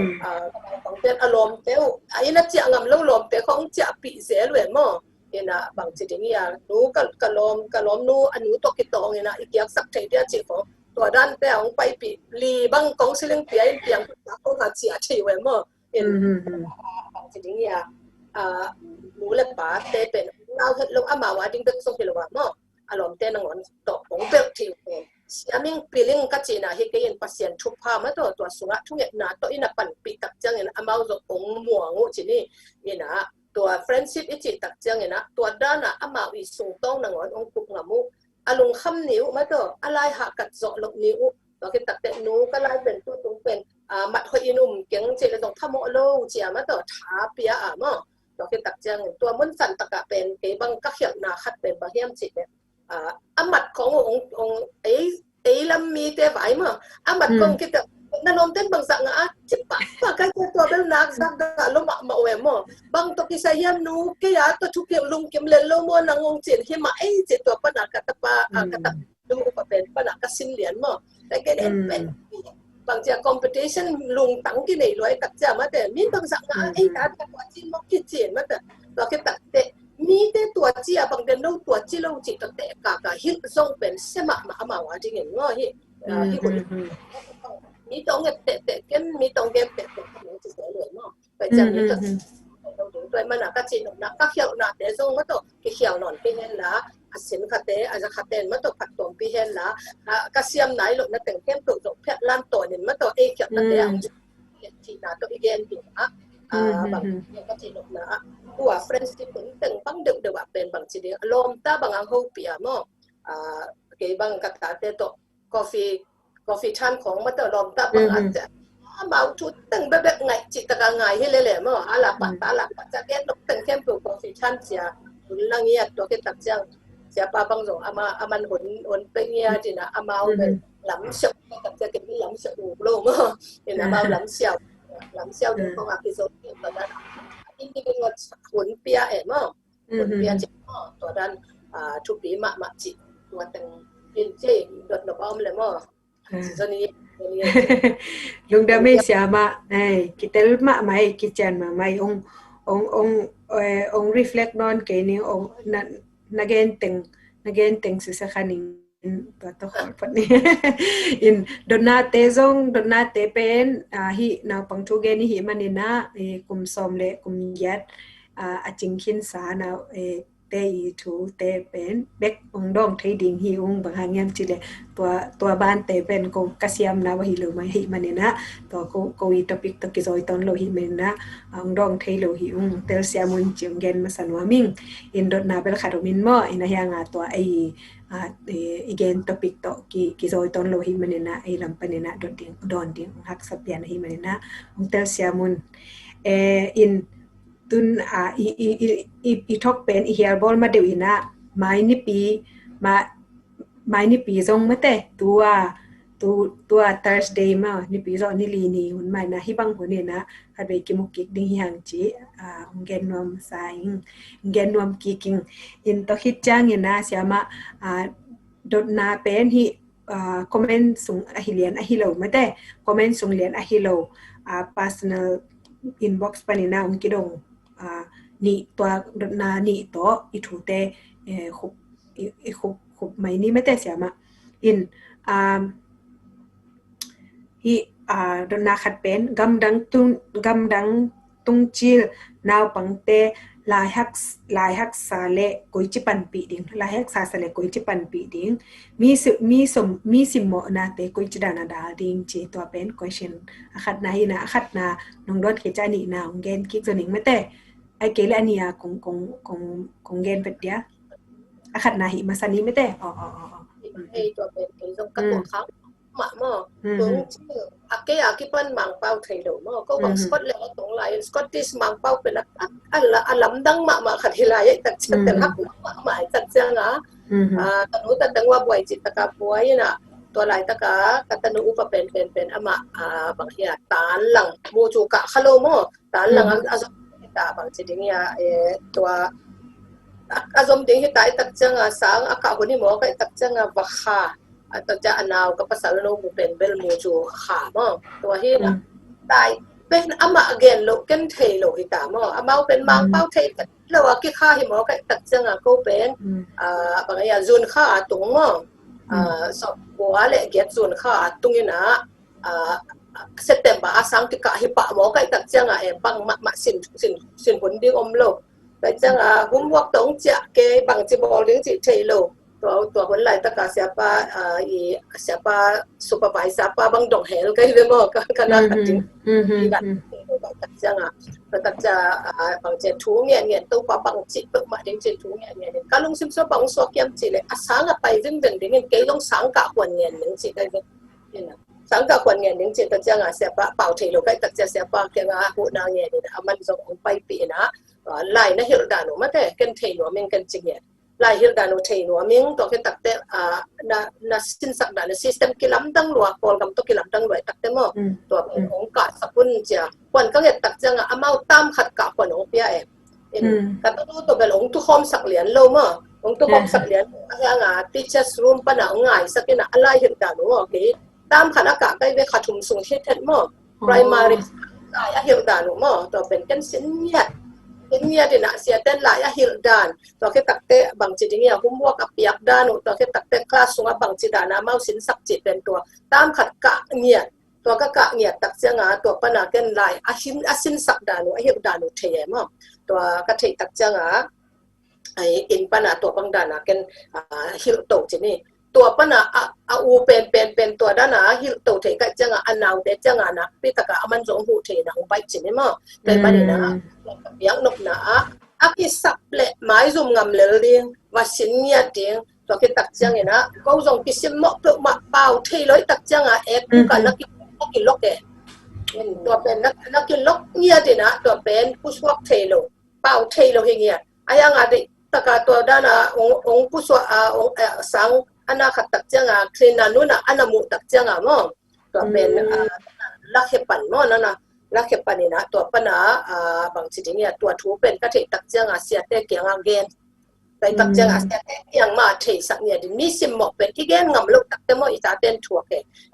ของเป็นอารมณ์เต้าอายันเจียงามโลกลมแต่ของเจียปีเสียเลยมั้งเห็นนะบางทีอย่างนี้หนูกะลมนูอนุตกกิตองเห็นนะอีกอย่างสักใจเดียวจีของตัวด้านแต่ของไปปีลีบังกองซิลิงเปียเปียงของหาเจียเจียไว้มั้งเห็นจริงๆเนี่ยหนูเล็บป๋าเตเป็นเราเห็นลงอามาว่าดิ้งเด็กส่งไปลงว่ามั้งอารมณ์เต้นงอนตกของเบิกที่เสียมิ่งปีลิงกัจจีน่ะเฮกยันปัสยันทุกพามาตัวสุระทุกอย่างน่ะตัวอินาปั่นปีตักจังเนี่ยอามาจะองมัวงูจีนี่เนี่ยนะตัว friendship อีจีตักจังเนี่ยนะตัวด้านน่ะอามาวิสุงต้องนางอนองปุกงามุอารมณ์คำนิ้วมาตัวอะไรหักกัดเจาะลงนิ้วตัวคิดตักเตะนูก็ไล่เป็นตัวตรงเป็นมัดหอยนุ่มเก่งเจริญตรงทำโมโลเจียมาต่อท้าเปียมั้งเราคิดตักจังตัวมันสั่นตะกะเป็นเกบังก็เขียนนาคัดเป็นบะเฮียมจิตเนี่ยมัดขององไอ้ลำมีเตะไหวมั้งมัดของคิดแต่นั่นนมเต้นบางสังอ่ะจิบปะใกล้ตัวเป็นนักสักกะลมมาเวมั้งบางตัวกิสายนูเกียตัวทุกเกี่ยวลุงเกี่ยวเล่นลมวนงงเจียนเฮียมาไอ้เจตัวปนักกะตะปะกะตะดูปะเป็นปนักกะสินเหรียญมั้งแต่แกเด่นเป็นบางที competition ลุงตั้งกี่ไหนรวยตักจะมาแต่มีบางสังไอ้ตาตัวจีนมอกกี่จีนมาแต่เราแค่ตักเตะมีแต่ตัวจีบางเดือนเราตัวจีเราจีตักเตะกะฮิตส่งเป็นเสมาว่าจริงอย่างง้อฮิคนมีตรงเตะกันมีตรงเตะของจีเสียเลยมั้งไปจังนี้ก็ตัวมันก็จีนก็เขียวแต่ส่งมาตัวเขียวนอนไปเห็นละสินคัตเตอาจจะคัตเตนมาตัวผัดตัวปีเห็นละกระเซียมไหนหลงนั่นแต่งเข้มตัวจบแพทย์ล้านตัวเนี่ยมาตัวเกี่ยวกับแต่ที่นาตัวอีเกนอยู่ บางอย่างก็จีนกนะหัวเฟรนช์ที่ผลตึงบังดึกเดี๋ยวเป็นบางจีเดียลมตาบางอังหูเปียมั้งเกี่ยบางกัตตาเตโตกาแฟชันของมาเตอร์ลมตาบางอาจจะมาชุดตึงแบบไงจิตตะการไงให้เล่ๆมั้งอาลาปัตตาลาปัตจะเรียนนกตึงเข้มปูกาแฟชันเสียหุ่นลังเงียตัวที่ตักจังเสียปาบางส่งอามันหุ่นเป็นเงียจีน่ะอามาเป็นหลังเฉากับจะเก็บหลังเฉาอูโลมั้งเห็นอามาหลังเฉาเดี๋ยวเขาอาพิโซดตอนนั้นอินดี้เป็นว่าหุ่นเปียมั้งหุ่นเปียจีมั้งตัวนั้นทุกปีมาจีตัวตึงอินจีดดอ้อมเลยมั้งตอนนี้ลุงดามิเสียมาkita mak mai kitchen ma mai ong reflect non ke ni ong nagenteng sa kaning to pat ni in donate pen hi na pangtuge ni hi manina kum somle kum yat achingkin sa na te thu te pen bek ong dong thai ding hi ong bang hangem chile tua ban te pen ko kasiam na wa hi lo mai hi manina to ko i topic to ki zoi ton lo hi menna ong dong thai lo hi ong tel siamun chiang gen masanwa ming in dot na bel kharumin mo ina hianga to ai again topic to ki zoi ton lo hi manina ai lam panina don ding hak sapyan hi manina ong tel siamun in tun i thok pen i hair ball ma deuina mai ni pi zong mate tua Thursday ma ni pi zo ni li ni hun mai na hi bang hone na ha be ki muk ding hiang chi ngen nom saing ngen nom kiking in to hit chang ina siama dot na pen hi comment sung ahilian ahilo mate comment sung lian ahilo personal inbox panina kidong niตัวนาni to itute khup mai ni mate siama in hi dona khat pen gam dang tung chil naw pangte lai hak sa le koi chi pan pi ding lai hak sa le koi chi pan pi ding mi simmo na te koi chi dana da ding chi to pen question akhat na hi na akhat na nong dot ke chani na ngen ki zoning mate ai kele ania kung gen pet dia akhat na hi masani mete ai toเป็นต้องกระตัวเขาหมามั้งตรงชื่ออากิปันมังเป้าไทยดูมั้งก็วังสกอตแลนด์ตรงไหนสกอตติชมังเป้าเป็นอันลำดังมาขัดทีไรตัดเชือกแต่หักหมายตัดเชือกนะตอนนู้นตัดว่าบ่อยจิตตะกาป่วยน่ะตัวลายตะกากัตนุอุปเป็นอามาบางทีตาหลังโมจูกะขโลมั้งตาหลังบางทีเนี่ยตัวazom ding hitai tak changa sang aka honi mo kai tak changa wakha to ja anaw ka pasal no bu pen bel mo chu kha mo to hi na dai pen ama again lo ken thei lo hita mo amau pen mang pau thei lo ki kha hi mo kai tak changa ko pen bang ya zun kha tung mo so wa le get zun kha tung ina September asang ti ka hi pa mo kai tak changa bang ma sin pon ding om lo vậy chăng homework tổng chia cái bằng chỉ bảo những chị thầy lộตัวคนไล่ตะกาเสียป้าsupervisor ป้าบังดงเหลก็เรื่องก็ขนาดจริงกันตัดจังตัดจะบางเจ็ดทูเงี้ยตัวป้าบังจิตมาถึงเจ็ดทูเงี้ยก็ลงซิมซัวบังซัวเกี่ยมจีเลยสังไปวิ่งเดินเงี้ยก็ลงสังกัดคนเงี้ยหนึ่งจีได้เนี่ยนะสังกัดคนเงี้ยหนึ่งจีตัดจังเสียป้าเป่าเทโลก็ตัดจะเสียป้าแค่หัวนางเงี้ยเนี่ยมันจะคงไปปีนะไล่นะเฮลดานุมาแต่กันเทนัวมิงกันจริงเนี่ยไล่เฮลดานุเทนัวมิงตัวแค่ตักแต่นาสินสักดานะซิสเต็มกิลัมดังรัวพอลกำตัวกิลัมดังรัวตักแต่หม้อตัวเป็นองค์การสกุลเจ้าคนก็เห็นตักจังอามาตามขัดกับคนองค์เปียกันตัวเป็นองค์ทุกห้องสักเหรียญโลมั้งองค์ทุกห้องสักเหรียญอะไรteachers room ปนง่ายสักนะไล่เฮลดานุโอเคตามขัดอากาศได้ไปขัดถุงส่งเฮ็ดมั้ง primary ไล่เฮลดานุมั้งตัวเป็นกันเส้นเนี่ยIni ada nak siatan lah ya hildan. Toh kita takte bang cidingnya homework apiak dan toh kita takte kelas sungai bang cidana mau sin subject dan toh tam khat ka nia. Toh ka nia tak janga toh panaken lai asin sak danu hildan theye ma. Toh ka thei tak janga ai in pana toh bang dana ken hil to jini. ตัวปนะอูเป็นตัวด้านนะฮิลตัวเทก็จังอันนาวเดจังนะพี่ตะกะมันจงหูเทนะไปจินมั้งแต่มันนี่นะยังนกนะกิสับเละไม้ซุ่มงำเลยเดียงว่าสินเนี่ยเดียงตัวกิตักจังเนี่ยนะก็จงกิสิมมอกเปมาเป่าเทเลยตักจังกูกันนักกินลกตัวเป็นนักกินลกเนี่ยเดียนะตัวเป็นผู้ชวกเทโลเป่าเทโลเฮียยังอะไรตะกะตัวด้านนะองผู้ชวกสังอันนั้นขัดตักจังคลีนานุนะอันนั้นมุตักจังมั้งตัวเป็นลักเห็บปั่นมั้งนั่นนะลักเห็บปั่นนี่นะตัวปนะบางทีเนี่ยตัวทูเป็นก็ที่ตักจังเสียแต่เกี่ยงเกนแต่ตักจังเสียแต่เกี่ยงมาเทสักเนี่ยดิมีสิมหมอกเป็นที่เกนงำลูกตักแต่มั้งอีตาเต้นทัวร์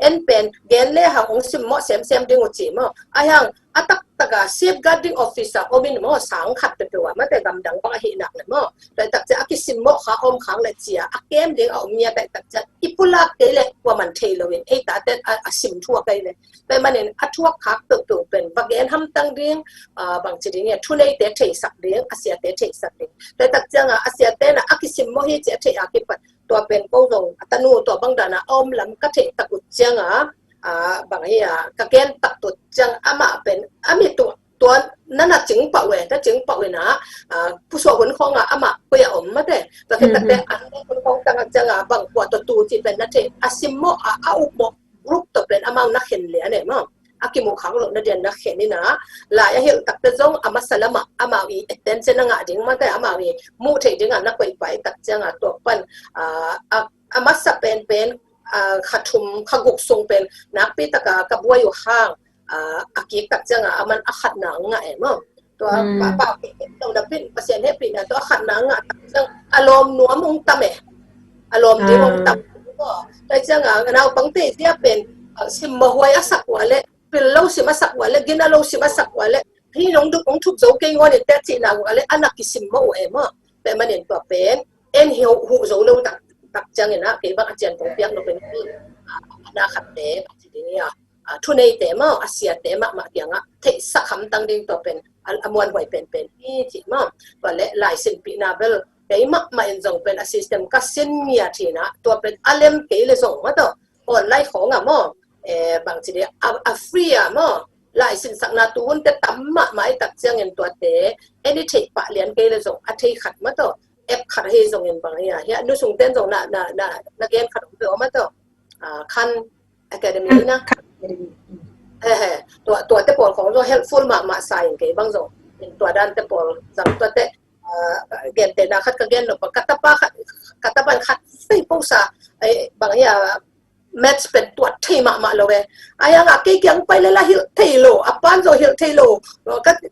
เอ็นเป็นเกนเล่หาองสิมหมอกเซมดึงหัวจีมั้งยังตักกะ safeguarding officer อมินมั้งสังขัดเป็นตัวมันแต่กำดังปังหินักเลยมั้งแต่ตักจะกิสิมหมอกขาอมขังเลยเจียเกมดึงเอาเมียแต่ตักจะอิปุลักเกเลยว่ามันเทโลเวนไอ้ตาเต้นสิมทัวร์กันเลยแต่มันเนี่ยทัวร์ขักตัวเป็นบางเกนทำตั้งเรียงบางทีเนี่ยทุนไอ้เตะเทสักเรียงอาเซียเตะเทสักเรียงแต่ตักจะอาเซียเตะนะกิสิมหมอกให้เจเทอากิปัดตัวเป็นโกงตนูตัวบางดานะอมลำก็เทตะกุจังบางทีกะเกนตักตุจังมาเป็นมีตัวนั่นน่ะจึงปะเวถ้าจึงปะเวนะผู้สวคนของมาเปียอมมาแต่แต่แต่อันคนของต่างจังบางกว่าตัวตูที่เป็นนั่นเองสิมโมอุปรูปตัวเป็นมานักเห็นเหลียเนี่ยมั้งกิโมขังหลงนั่นเดียนนักเห็นนี่นะหลายเหตุตักแต่จงมาสลัมมาวีเต็นเจนงะจึงมาแต่มาวีมูเทจึงนักไปตักจังตัวปั้นมาสเป็นขัดทุมขกุกทรงเป็นนักปีตะกับบัวอยู่ข้างกิตักจังมันขัดหนังไงมั้งตัวป่าเป็นตัวดับบินเปอร์เซ็นต์ให้ปีนะตัวขัดหนังตักจังอารมณ์นัวมุงตะเมอารมณ์ที่มุงตะก็แต่จังเราบางทีที่เป็นสิมหวยสักวันเลยเป็นเล่าสิมาสักวันเลยกินเล่าสิมาสักวันเลยพี่น้องดูของทุกโจกิงวันเนี่ยแต่ที่นางวันเลยอันนักกิสิมหวยมั้งแต่มันเห็นตัวเป็นเหี่ยวหูโจเล่าตักจังเนี่ยนะเกี่ยวกับอาจารย์ของเปียกเราเป็นนาขัดเตะทีนี้ทุนในเตะมั้งอาเซียเตะมาอย่างเทสักคำตั้งดิ่งตัวเป็นมวลหวยเป็นที่จีมั้งตัวเละลายสินปีนาเบลเกี่ยมาเอ็นจงเป็นอาซิสเต็มก็เส้นเมียทีนะตัวเป็นอาเลมเกี่ยเลยส่งมาตัวออนไลน์ของมั้งบางทีเนี่ยฟรีมั้งลายสินสักนาตูนแต่ตั้มมาไอ้ตักจังเงินตัวเตะเอ็นนี่เทปะเลียนเกี่ยเลยส่งเทขัดมาตัวขัดให้ส่งเงินบางอย่างเฮียดูส่งเต้นส่งนักเรียนขัดตัวมาตัวคันอะคาเดมี่นะตัวเตปอลของตัว helpful มาใส่เกี่ยบางส่งตัวด้านเตปอลจังตัวเตเกณฑ์เตนะขัดกับเกณฑ์หลบกัตตาปะขัดไม่ปุ๊ซาไอ้บางอย่างแมทช์เป็นตัวที่มาเลยยังกี่ยังไปเลยละฮิลเทโลปันโซฮิลเทโล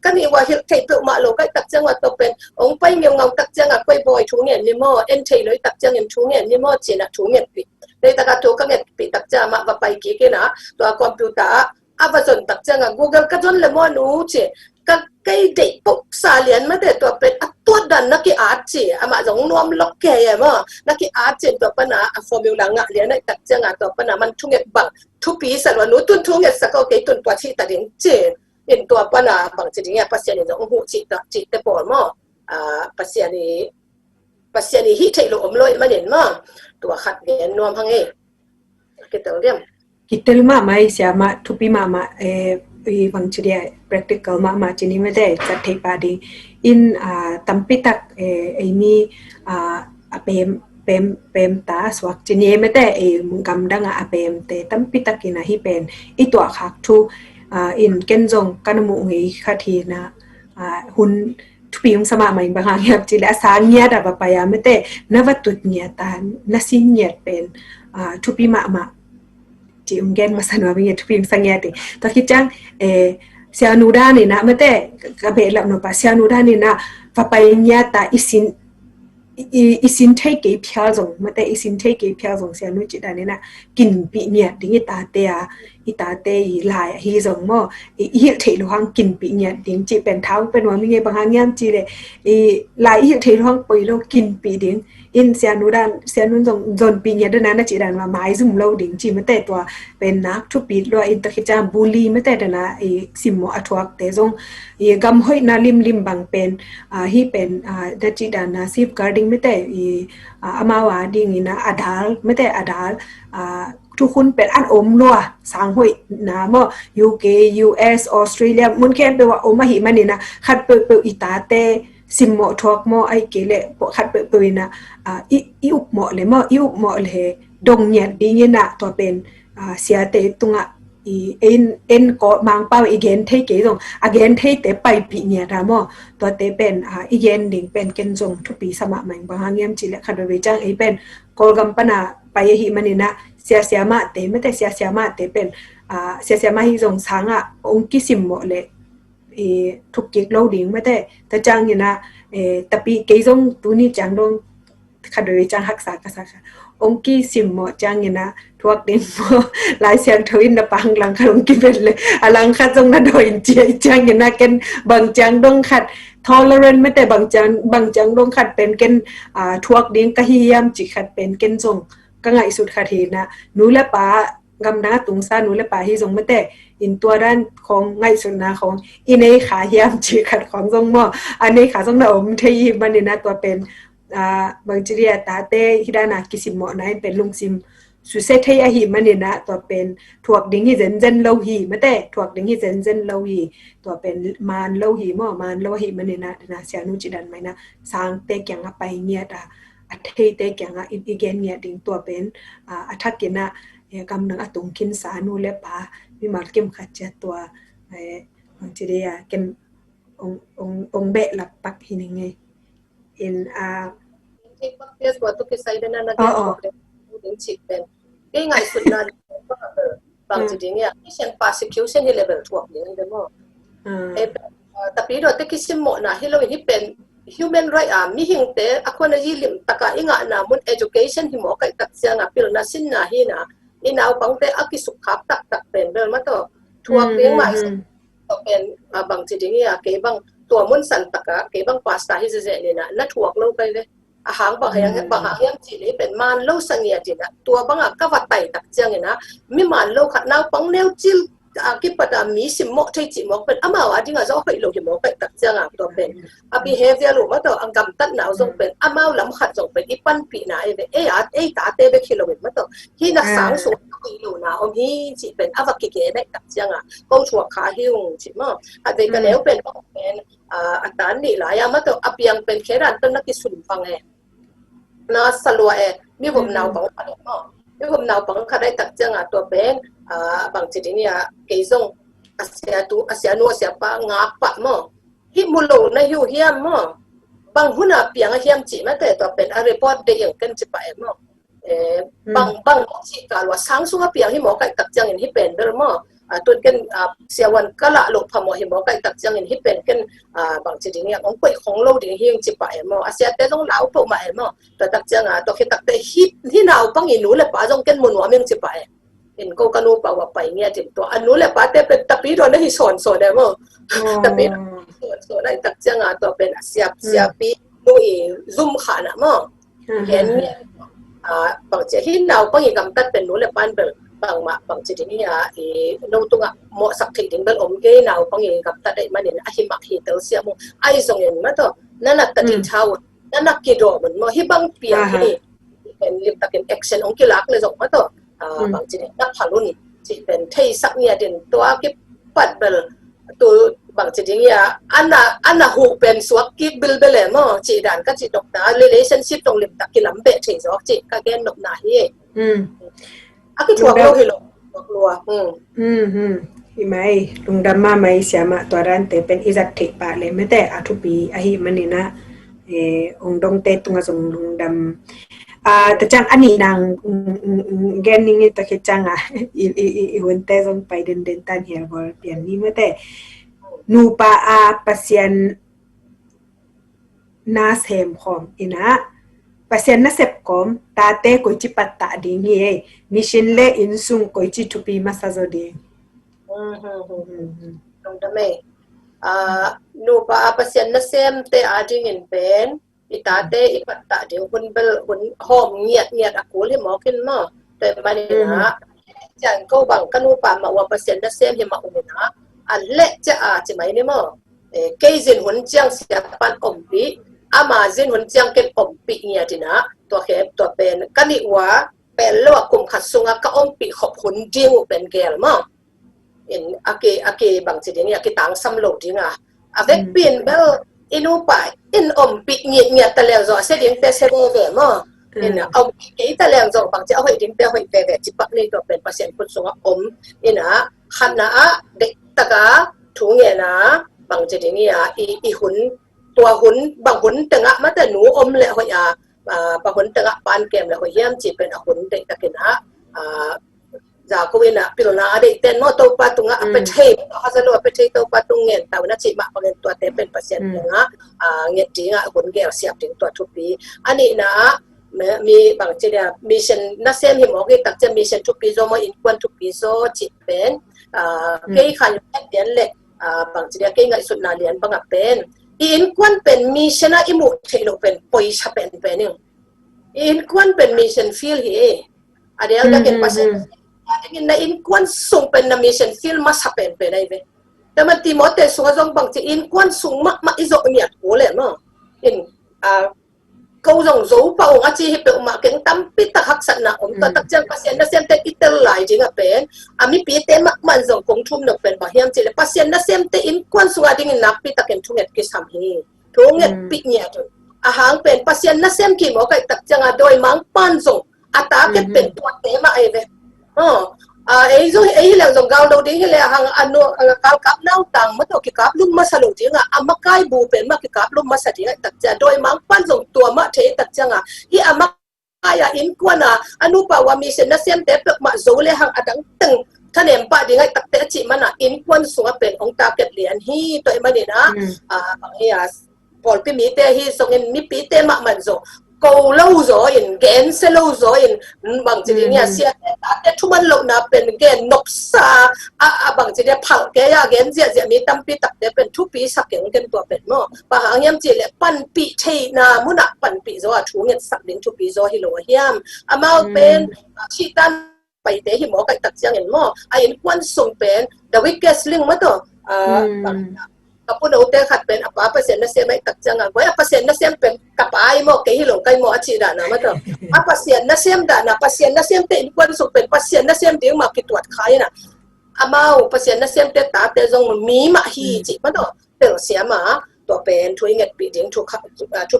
ก็นี่ว่าฮิลเทโลมาโลก็ตักจังว่าตัวเป็นองไปเมียงเงาตักจังไปบอยทุ่งเงี้ยนิโมเอ็นเทโลตักจังเงี้ยทุ่งเงี้ยนิโมจีน่ะทุ่งเงี้ยปีในตะการตัวก็เงี้ยปีตักจังมาว่าไปกี่กันนะตัวคอมพิวเตอร์ว่าจนตักจังGoogle ก็จนเลยมั่วนู้เจก็ใกล้เด็กปุ๊บสาเลียนมาแต่ตัวเป็นตัวดันนักอาร์ตเจมาจงนวมล็อกแกยมั้งนักอาร์ตเจตัวปนะฟอร์มิวลางะเลียนในตักจังตัวปนะมันทุ่งเงี้ยบังทุกปีสันวันนู้ตุนทุ่งเงี้ยสักก็เกี่ยตุนตัวที่ตัดเองเจเห็นตัวปนะบางทีเนี่ยปัสยานี่จงหูจิตแต่ปอดมั้งปัสยานี่ฮิตเทโลอมลอยมาเด่นมั้งตัวขัดเงี้ยนวมพังเองkita mai siapa tupi mama bang ceria practical mama cini mede catai padi in tampitak ini pem tas wak cini mede menggamdang apem te tampitak ina hipen itu akak tu in kenzong kanamu ngi khathina hun tupi yung sama mai bangang cila asangnya da papaya mede navatutnya tan nasinnya pen tupi mama chị ông gen mà sao bây giờ chụp phim sang nghe thì ta khi chăng xe nuda này nè mà thế cái bé làm nó bà xe nuda này nè và bây nhà ta isin thấy cái phiêu giống mà thế isin thấy cái phiêu giống xe nuda chị đã này nè kinh bị nhiệt thì ta tê lại hi giống mà hiện thể lo hang kinh bị nhiệt đến chị bèn tháo bên ngoài mình bằng hàng nhám chị để lại hiện thể lo hang bồi lo kinh bị đến in xe nuda dồn bị nhiệt đó nè chị đàn mà máy dùng lâu đến chị mà thếตัวเป็นนักทุบปีlo inตะคิดจะบูลลี่mà thếนะสิมอทวักแต่จงกำห้อยนาลิมบางเป็นฮีเป็นดัชจีดานา safeguarding ไม่แต่อามาวาดิ่งนี่นะอดาลไม่แต่อดาลทุกคนเป็นอันอมนัวสังหวยนะมอ UK US ออสเตรเลียมุนแค่เปว่าอมมาหิมันนี่นะคัดเปอีตาเตซิมหมอทอกหมอไอเกเลปคัดเปนะอีอุบหมอเลยหมออีอุบหมอเลยดงเนี่ยดีเงี้ยนะตัวเป็นเสียเตตุงะเอ็นก็มังเป้าอีเกนเทเกจงอเกนเทเตไปปีเนี่ยรามอตัวเตเป็นอีเกนดิ่งเป็นเกนจงทุกปีสมัครใหม่บางเงี้ยมจิเลคัดเวจังไอเป็นกอลกัมปนาไปหิมันนี่นะเสียมาเตไม่แต่เสียมาเตเป็นเสียมาหิจงสังองกิสิมหมอเลยทุกกิกโลดิ่งไม่แต่จังนี่นะแต่ปีเกจงตัวนี้จังดงคัดเวจังรักษากษัตริย์องค์กี้สิมหมอจังเนี่ยนะทวกดินหมอหลายเสียงทวินนะปังหลังคัดองค์กี้เป็นเลยหลังคัดจงนะโดยเจียจังเนี่ยนะกันบางจังดงคัด tolerant ไม่แต่บางจังดงคัดเป็นกันทวกดินกะฮิยามจิคัดเป็นกันจงก็ง่ายสุดคัดเห็นนะหนูและป้ากำนาตุงซาหนูและป้าที่จงไม่แต่อินตัวด้านของง่ายสุดนะของอินในขายามจิคัดของจงหมออันนี้ขาจงนะอมเทียมันเนี่ยนะตัวเป็นบางทีตาเตฮิดานากิสิมหมอนะเป็นลุงซิมสุเซทยาหิมันเนี่ยนะตัวเป็นถวกดิ้งฮิเซนโลหีไม่แต่ถวกดิ้งฮิเซนโลหีตัวเป็นมานโลหีหมอมานโลหีมันเนี่ยนะเสียนุจิดันไหมนะสร้างเตกยังไปเงียดอัฐเตกยังอีเกนเงียดิ้งตัวเป็นอัฐกินะกำลังตุงคินสานุเลปามีมาเก็มขัดเจตัวบางทีเก็มองเบะหลับปักหินไงin Yes, waktu kisah dan anak dia waktu itu cipen. Dia ngai sudah bang jadi ni, yang persecution di level 2 ni, demo. Tapi itu tu kisah mo na, hello ini pen human right mi hingte, aku na jilim, taka ingat namun education himo kai tak siang apil na sin na hina, inaw bang te aki sukhap tak pen, berma to, tuak dia mai, to pen bang jadi ni, kay bangตัวมุนสันตะกะเก็บังปาสตาฮิเซนี่นะนัดถ่วงลงไปเลยอาหารบางอย่างจีนี่เป็นมันเล่าสังเกตจีนะตัวบางก็วัดไตตักเจียงนะมีมันเล่าขัดน้าปังแนวจิลกิปตามีสิมกใช่จิมกเป็นอามาว่าที่เราจะให้เราจิมกไปตักเจียงตัวเป็นbehavior รู้มาตัวอังกำตัดหนาวส่งเป็นอามาล้ำขัดส่งเป็นอีปันปีนะตาเตเบคิโลเมตรมาตัวที่นักสังสมกิโลนะอมฮีจิเป็นอวักเก๋ได้ตักเจียงกงชัวขาหิ้วจิมอ่ะเด็กกันแล้วเป็นอัตรานี่หลายมาตัวอภิยังเป็นแค่ด้านต้นนักกิสุนฟังน่าสลัวมีผมนาวบังคับมีผมนาวบังคับได้ตักเจียงตัวเป็นบางทีนี่เกี่ยงอาเซียนัวเสียปะงาปะมั้งฮิมุโลในหิวเฮียมมั้งบางหุ่นเปียงเฮียมจีมาแต่ตัวเป็นรีพอร์ตเดียงกันจะไปมั้งบางจีการว่าสังสุงเปียงฮิมอไก่ตักเจียงอินฮิเป็นเดิมมั้งตัวกันเสียวันก็ละหลบพมฮิมอไก่ตักเจียงอินฮิเป็นกันบางทีนี่ของไปของโลดิ่งเฮียงจะไปมั้งอาเซียแต่ต้องเล่าพวกมามั้งตัวตักเจียงตัวคิดตักแต่ฮิตที่เราบางอินูเลยป้าจงกันมุนว่าเมียงจะไปเห็นก็กันนูป่าว่าไปเงี้ยจิตตัวอันนู้นแหละป้าแต่เป็นตะปีโดนได้ที่สอนได้มั้งตะปีสอนได้ตักเจียงตัวเป็นเสียปีนู่นซุ่มขานะมั้งเห็นเนี่ยบางทีที่เราบางอย่างกำตัดเป็นนู้นแหละป้านเป็นบางทีนี่เราต้องเหมาะสักทีถึงเป็นอมเกย์เราบางอย่างกำตัดได้มาเนี่ยอาหิมะหิเตลเสียมั้งไอ้ส่งเงินมาตัวนั่นน่ะตัดทิ้งเท้านั่นน่ะกิโดมันมั้งที่บางเปียนี่เป็นเรียกตัดเป็นแอคชั่นของกีฬาเลยส่งมาตัวบางทีนักพารุนที่เป็นเทสักเนี่ยเด่นตัวกิบปัดเบลตัวบางทีนี่อันน่ะหูเป็นสวกกิบเบลเบลเลยมั้งจีดันก็จีดอกนะ relationship ตรงเรียกตักกิลำเบะที่สวกจีก็แกนดอกนะเย่อากิชัวโลหิโลกลัวหิมายลุงดำมาไม่เสียมาตัวร้านแต่เป็นอิจัดเทปะเลยไม่แต่อาทุปีอาหิมันนี่นะองดงเตตุงกับลุงดำแต่จังอันนี้นางแกนนี่ตะเคียจังอีวันเตจงไปเดินตันเฮียบอลเปลี่ยนนี่ไม่แต่นูปาpasien nasem kom ina pasien nasep kom tate koichi patta dingi mission le insung koichi tupi masazo ding tong dame nu pa pasien nasem te ading in pen itate ipatta ding hun bel hun hom ngiat aku le mo kin mo te mani na jang ko bang kanu pa ma wa pasien nasem hi ma umina alle cha chi mai ni mo cây diện huấn trang sẽ ban ổn bí อามาจินหุ่นจังเก็บอมปีเนี่ยทีนะตัวเข็บตัวเป็นกันนี่ว่าเป็นโลกกลุ่มขัดสุงก็อมปีขบหุ่นจิ้งเป็นแกลมั้งอินอาเกบางทีเนี่ยอาเกต่างซ้ำโลดิ้งอาเวกเปลี่ยนเบลอินูไปอินอมปีเนี่ยตะเลียงจ่อเสียดิ้งเปเสดเวมั้งอินเอาปีตะเลียงจ่อบางทีเอาให้ดิ้งเปให้เวจิปักนี่ตัวเป็นเปอร์เซ็นต์คุณสุงอมอินะขันนะเด็กตะกาถุงเนี่ยนะบางทีเนี่ยอีหุ่นตัวหุ่นบางหุ่นตึงมาแต่หนูอมเลยหอยบางหุ่นตึงปานเกมเลยหอยเยี่ยมจีเป็นหุ่นเด็กตะกินะจากกูนะพิโรนาเด็กเต้นโมโตปาตุงเป็นเทปเขาจะรู้ว่าเป็นเทปโตปาตุงเงินแต่วันนั้นจีมาเป็นตัวเต็มเป็นเปอร์เซ็นต์นึงเงินจริงหุ่นแก้วเสียบถึงตัวทุกปีอันนี้นะมีบางทีเนี่ยมิชชั่นนักเสียงหิมอกตักจะมิชชั่นทุกปีโซมาอินควันทุกปีโซจีเป็นเกี่ยขันเดียนเล็กบางทีเนี่ยเกี่ยสุดนาเลียนบางเป็นอินควันเป็นมิชชั่นอิมุเทโลเป็นปอยชาเป็นนึงอินควันเป็นมิชชั่นฟิลเฮอะไรเอาได้กันเปอร์เซ็นต์na in kwan sung pen na mission feel mas happen pe dai ve taman timote sungazong bang chi in kwan sung ma izo niat ko le ma in câu dòng dấu bao ngã chi hiệp mà cái tâm pít tắc hắc sẵn na ông ta tắc chân pasien na xem te itel lại chính là pen ami pi te mak man dòng cũng thum được pen bảo hiểm chỉ là pasien na xem te in kwan sung ading nak pít tắc ken thunget ki sam hi thunget pít nya tu hang pen pasien na xem ki mo kai tắc chân doi mang pan dòng ata ke pen tuat te ma ai ve ấy rồi ấy là dòng gạo đầu tiên là hàng ăn gạo cáp nao tàng mất rồi cái cáp lúc mà sao tiếng mắc cái bù bền mà cái cáp lúc mà sao tiếng tật cha đôi mang pan dòng tua mà thế tật cha hi mắc cái in quan anu bảoว่ามีเส้นน่ะเส้นแต่แบบมาโจเลยhàngดังตึงถ้าเนี่ยป้าดีไงตักแต่จิมันin quanสูงเป็นองค์ตาเก็บเหรียญฮีตัวมันนี่นะบางทีพอพี่มีแต่ฮีส่งเงินมีปีแต่มามันโจcâu lâu rồi in gen sẽ lâu rồi in bằng chỉ nghe xe tại chúng mình lâu naเป็น gen nộp sa bằng chỉ để phẳng cái gen gì gì mi tâm pi tập đểเป็นทุกปีสักอย่างกันตัวเป็นมั้งบางอย่างยังchỉ làปั่นปีเทนะมุ่งนักปั่นปีrồiชูเงินสักเดือนทุกปีrồiฮิโลเฮียมมาเป็นชีตันไปเตะหิมอกันตักเสียงเห็นมั้งไอ้ยันควันส่งเป็นดาวิดเกสลิงมั้งตัวkapun hotel khat pen apa pasien na sem ai tak changa goi pasien na sem pen kapai mo ke hi lo kai mo achi da na ma to pasien na sem da na pasien na sem te in kwan so pen pasien na sem ding ma ki tuat khai na amao pasien na sem te ta te jong mi ma hi chi ma to te sia ma to pen thui nget pi ding thu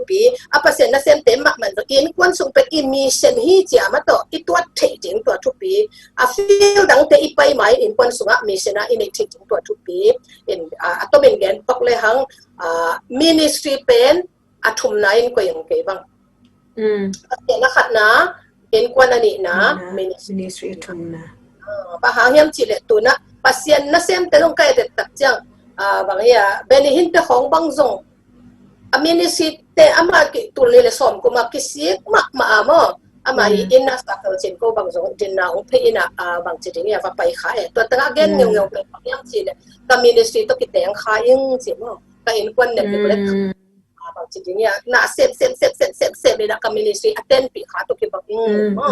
pi pasien na sem te ma man to in kwan so pen emission hi chi ma to i tuat the ding to thu pi feel dang te i pai mai in kwan so mission na in the ding to thu pi in atomen gen pak le hang ministry pen athum na in ko yang ke bang na khat na in kwan ani na ministry athum na pa hang yam chi le tu na pasien na sem te long kai te tak chang bang ya beni hin te khong bang zong ministry te ama ki tu le som ko ma ki sik ma mo ama in na sa kal chen ko bang zong tin na ong phe ina bang chi ding ya va pai kha e to ta gen ngeu pe yam chi le ka ministry to ki teng kha ing chi mo ka in kwan ne pe le bang chi ding ya na sem le da ka ministry attend pi kha to ki bang mo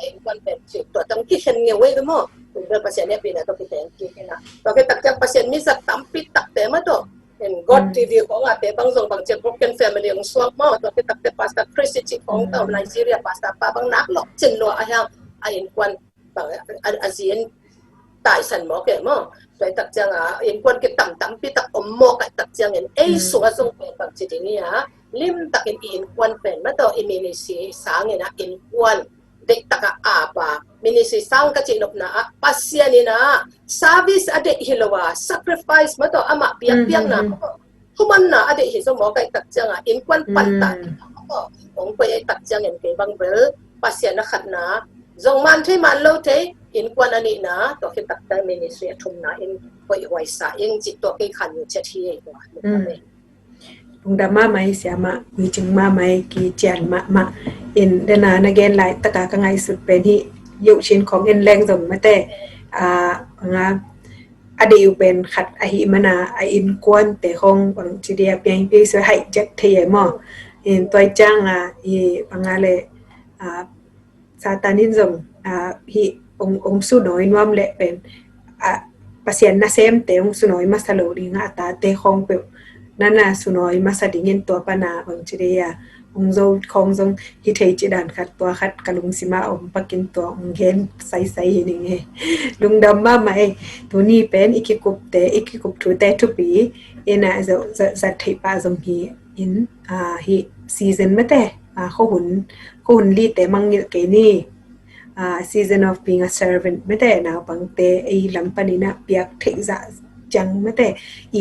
in kwan pe chi to tang ki hen ngeu we mo ber pasien ne pi na to ki teng ki na to ke tak chang pasien mi sa tam pi tak te ma to en god tv ko nga te bang zong bang che broken family ng swak mo to ke tak te pastor Chris chi kong ta Nigeria pastor pa bang nak lo chen lo a yang a in kwan bang azien tai san mo ke mo to tak chang in kwan ke tam pi tak om mo ka tak chang en ei so a zong pe bang chi ding ya lim tak in kwan pen ma to imini si sang ina in kwan dek taka apa ministry sang ka chinop na pasya ni na service ade hilowa sacrifice ma to ama piang na human na ade hi so mo kai tak changa in kwan panta ong ko ai tak chang en ke bang bel pasya na khat na zong man thai man lo the in kwan ani na to ke tak ta ministry thum na in ko i wai sa ing chi to ke khan che thi ko Pung dama mai siama mi ching ma mai ki chian ma in dena na gen lai taka ka ngai sut pen hi yu chin khom en leng zong ma te nga ade u pen khat a hi mana a in kwan te hong bang chi dia piang pi so hai jak the mo in toy chang i pangale satanin zong hi ong su noi nuam le pen pasien na sem te ong su noi masalo ri nga ta te hong pe nana sunoi masadingin to pana bang chiria ongzo khongjong hi thei chi dan khat to khat kalung sima om pakin to onggen sai ni nge lungdam ma mai tuni pen ikikup thu te tu pi ina za thei pa jong hi in hi season mate kho hun li te mangil ke ni season of being a servant mate na pangte ei lampani na piak thei za chang mate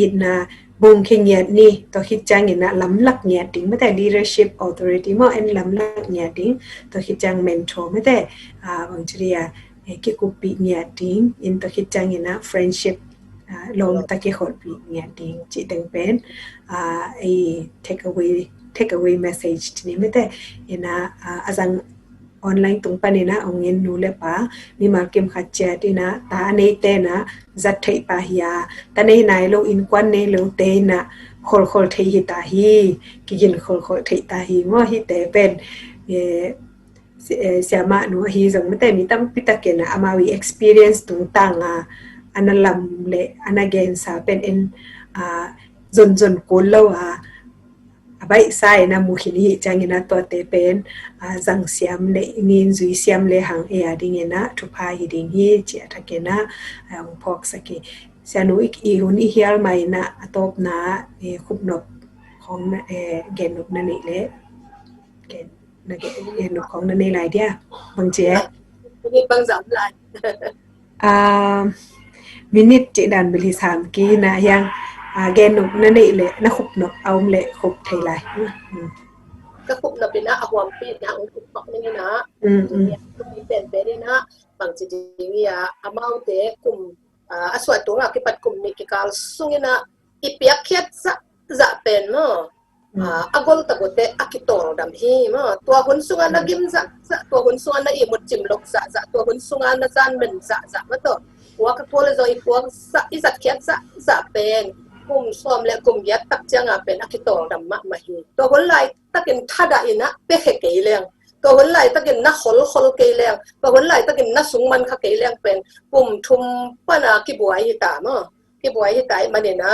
ina bung khing yat ni to khit chang ina lam lak nya ting mate leadership authority mo en lam lak nya ting to khit chang mentor mate bang chria ki ku pi nya ting in to khit chang ina friendship lom ta ki khol pi nya ting chi teng pen ai take away message ni mate ina azang online tung panina ongin nule pa mi markem khacha tina ta nei te na zat thei pa hiya ta nei nai lo in kwan nei lo te na khol thei hi ta hi ki gin khol thei ta hi ngo hi te pen siama no hi jong mate mi tam pitakena amawi experience tung tanga analam le anagen sa pen en zon ko lo abai sai na mu khini changina to te pen jang siam le ngin zui siam le hang e ading ena thu pha hi ding hi chi athakena ong phok saki sanu ik I hun I hial mai na atop na khup nop khong na gen nop na ni le gen na gen nop khong na ni lai dia bang che ni bang zam lai minute chi dan bili sam ki na yang gen nop na ni le na khup nop aum le khup thai lai ka khup nop na awam pi na ong khup pak ni na ni pen pe na bang chi ding ya amau te kum aswa to nga ki pat kum ni ki kal sungina ipiak khet za pen no agol ta gote akitong dam hi ma to hun sunga na gim za to hun sunga na I mut chim lok za to hun sunga na zan men za ma to wa ka tole zo I puang sa izat khet za pen kum som le kum yat tak changa pen akitong dam ma hi to hol lai takin thada ina pe khe ke leng to hol lai takin na khol ke leng to hol lai takin na sungman kha ke leng pen kum thum pana ki buai hi ta ma ki buai hi tai manena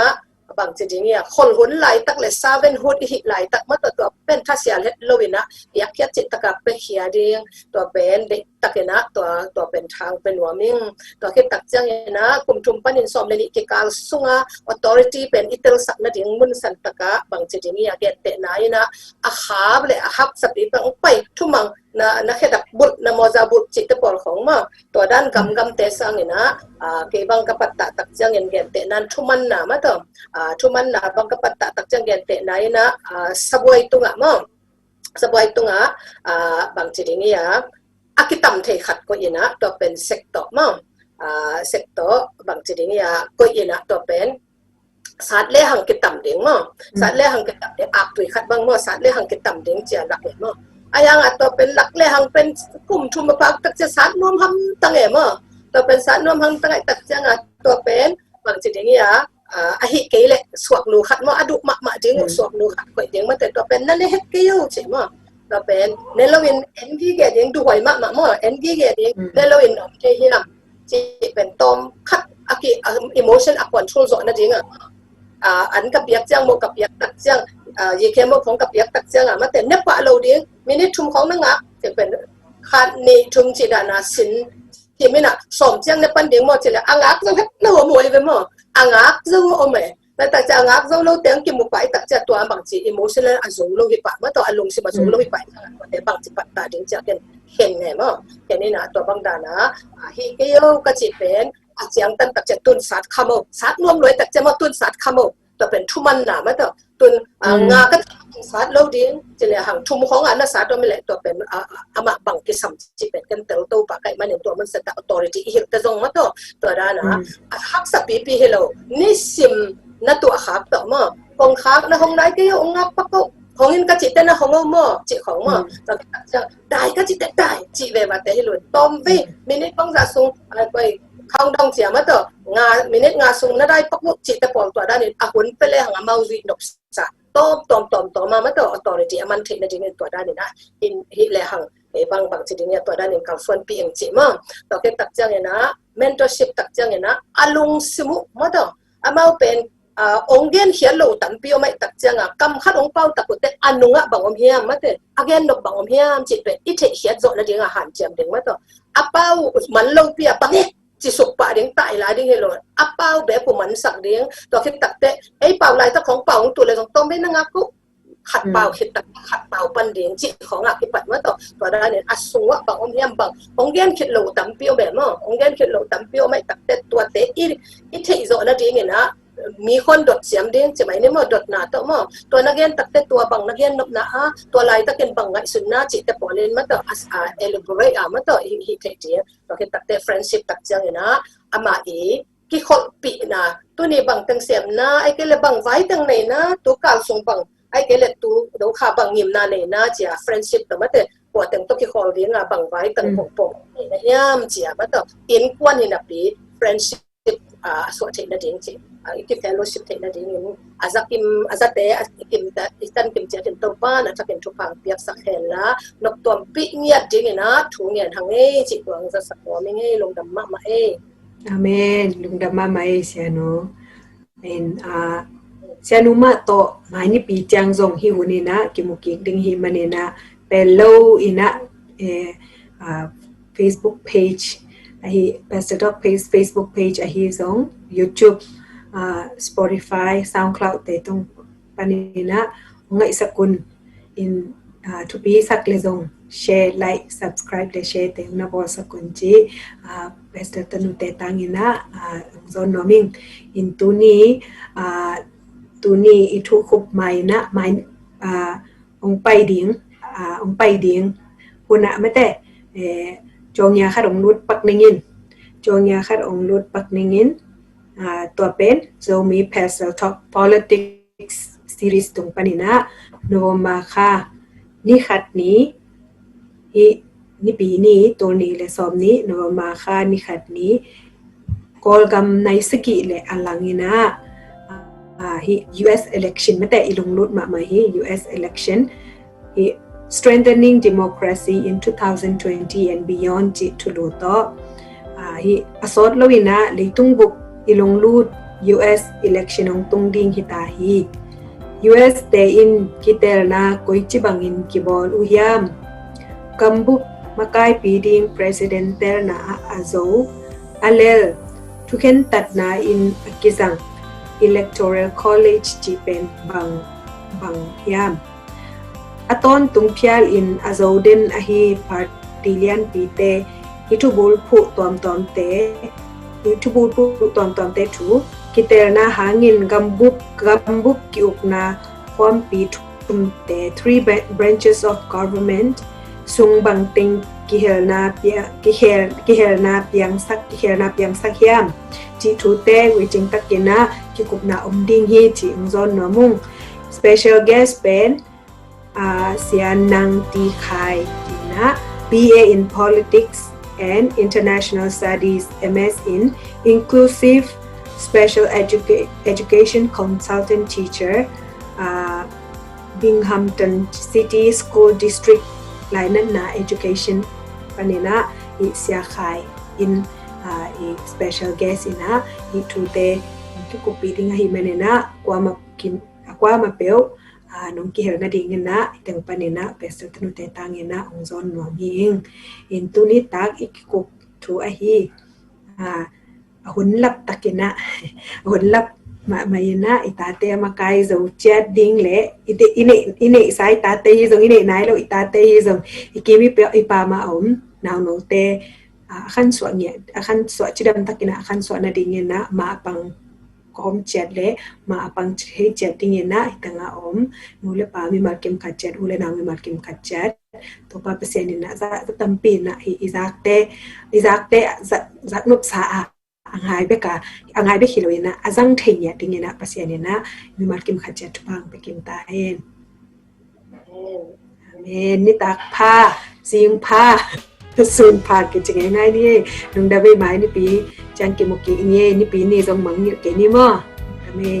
bang chi ding ya khol hun lai tak le seven hut hi lai tak ma to pen tha sia le lowina yak ya chit taka pe khia ding to pen de takena to pen thang pen warming to ke tak chang ena kum thum panin som le ni ke kal sunga authority pen itel sak na ding mun san taka bang chi ding ya get te na ina a khab le a hap sapi pang pai thumang na khedak but na moza but chi te por khong ma to dan gam te sang ina ke bang ka patta tak chang en get te nan thuman na ma to thuman na bang ka patta tak chang get te na ina saboi tunga ma saboi tunga bang chi ding ya akitam thei khat ko ina to pen sector ma sector bang chi ding ya ko ina to pen sát lê hàng cái tầm đến mà sát lê hàng cái tầm đến áp tuổi khát băng mà sát lê hàng cái tầm đến chia lạc em mà ai ang ato pen lạc lê hàng pen kum chum mà phật tắc chia sát nuông ham tăng em mà to pen sát nuông ham tăng ai tắc chia ngà to pen bằng chỉ đến ya hi cái lệ suak nu khát mà adu mà tiếng suak nu khát quậy tiếng mà to penนั่นhết cái yêu chỉ mà to pen nên lo in engi cái tiếng du hoài mà engi cái tiếng nên lo in ông chơi hiram chỉ pen tom khát aki emotion a control zo na tiếng an ka piak chang mo ka piak tak chang ye ke mo phong ka piak tak chang ma te ne pa lo ding minute thum khong na nga te pen khat ni thum chi da na sin ti mina som chang ne pan ding mo chi la angak zo het no mo ve mo angak zo o me ta ta cha angak zo lo teng ki mo pai tak cha to bang chi emotional a zo lo hi pa ma to alung si ma zo lo hi pa te bang chi pa ta ding cha ken hen ne mo ke ni na to bang da na hi ke yo ka chi pen chiang tan tak che tun sat khamo sat nuam loi tak che ma tun sat khamo to pen thuman na ma to tun nga ka sat lo ding che le hang thum khong an na sat to me le to pen ama bang ki sam chi pen kan tel to pa kai man to man sa authority hi ta zong ma to ra na hak sa pi hello ni sim na to khak to ma kong khak na hong nai ke yo ngak pa ko hong in ka chi te na hong mo chi khong mo to dai ka chi te dai chi ve ba te hello tom ve minute bang za sung ai không đông chỉ mà to minute nga sung na dai pakut chi te pol to da ni a hun pele hanga mau zi nok sa tom ma to authority aman the na ding to da ni na in hi le hang e bang chi ding ya to da ni kal fon pi eng chi ma to ke tak chang na mentorship tak chang na alung simu ma to amau pen onggen hialo tampio mai tak changa kam khat ong pau takote anunga bangom hiam mate again no bangom hiam chi pe I the hiat zo na dinga han cham ding ma to apau man lo pia pange chi sok pa ding tai la ding helo apau be pu man sak ding to khit takte ei pau lai ta khong pau tu le jong tom be na nga ku khat pau khit tak khat pau pan ding chi khong a ki pat ma to da ne asungwa bangom hiam bang onggen khit lo tampio be mo onggen khit lo tampio mai takte tua te I the zo na ding naมีคนดดเสียมเด้งจะไหมเนี่ยมอดดหนาต่อมอตัวนักเรียนตักแต่ตัวบังนักเรียนนบหนาตัวลายตักเป็นบังไงสุดหน้าจิตแต่ปอเลนมาต่อเอลิเบรตมาต่อฮิเทเจียตัวเห็นตักแต่เฟรนด์ชิพตักเจียงนะอามากี่คนปีนะตัวนี้บังตั้งเสียมนะไอ้เกลบังไว้ตั้งไหนนะตัวกาลส่งบังไอ้เกลตัวดูขาบังยิมนาไหนนะเจียเฟรนด์ชิพแต่มาแต่ปวดตั้งตัวกี่คนเรียงบังไว้ตั้งปกปกนี่ย่ำเจียมาต่ออินกวนนี่นะปีเฟรนด์ชิพส่วนเทนดิ้งจีที่ fellowship เทนดิ้งนี่อาจจะแต่กิมแต่ท่านกิมเจตินตัวบ้านอาจจะเป็นทุกฝั่งเปียกสักแห่งละนกตัวปีเงียบจริงนะถูเงียบทางเอจิตตัวจะสักหัวไม่เงี้ยลงดำมะมาเออาเมนลงดำมะมาเอเสียโนเป็นเสียนุมาโตมานี่ปีจังซงฮิวนี่นะกิมุกิดิ้งฮิมันนี่นะเป็นโลอินะFacebook page ahi Pastor Doc page Facebook page ahi zong YouTube Spotify SoundCloud te tung panina ngai sakun in to be sak le zong share like subscribe le share te na bo sakun ji Pastor tanu te tangina zon noming in tuni itu khup mai na mai ong pai ding puna mateจงยาคัดองลุดปักนิงินจงยาคัดองลุดปักนิงินตัวเป็นโซมี Pastor Talk Politics Series ตรงปนินะโนมาค่ะนี่ขัดนี้นี่ปีนี้ตัวนี้และสอบนี้โนมาค่ะนี่ขัดนี้กอลกำในสกิและอลังอินะUS election ไม่แต่อีลงลุดมา US election strengthening democracy in 2020 and beyond จิตุลุโตhi asot lawina leitung buk ilong lut US election ong tungding hitahi US te in kiterna koichibangin kibol uyam kambuk makai piding president terna azo alel tuken tatna in akizang electoral college jipen bang hiam aton tungphial in azoden ahi partilian pite itubul phu tom te tu kiterna hangin gambuk kiukna kwam pi tum te 3 branches of government sungbang ting kihelna piang sak hiam chi thu te wiching takina kikupna umding hi chi ngzon nomung special guest pen Sianang Ti Khai Tina BA in Politics and International Studies MS in Inclusive Special Education Consultant Teacher Binghamton City School District Lainan na Education panina I Sia Khai in special guest ina I tute kikupiting himenena kwa mapeo nung kihel na dingin na itang panina Pastor tanu te tangin na ang zon noming into ni tag ikikup tu ahi hunlap takina hunlap mayina itate makai zo chat ding le ine sai tate zong ine nai lo itate zong ikimi pe ipama om naw no te akhan so chidam takina akhan so na dingin na ma pang om chat le ma apang he chatting ina itanga om mule pa mi markim khat ule na mi markim khat chat to pa pesen ina za tampi na hi izakte zat nup sa angai be khiloina azang thenya tingena pasien ina mi markim khat chat pang pekim ta en amen ni tak pha sing pha sun pha ke ching ngai ni nung da be mai ni pi chan ki mukki nge ni pi ni zong mang ni ke ni mo ame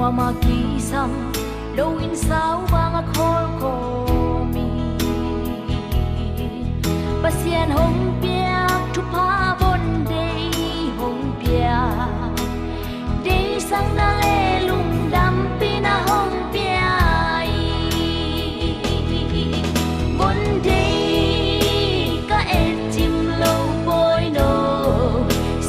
話嘛，其心路遠手。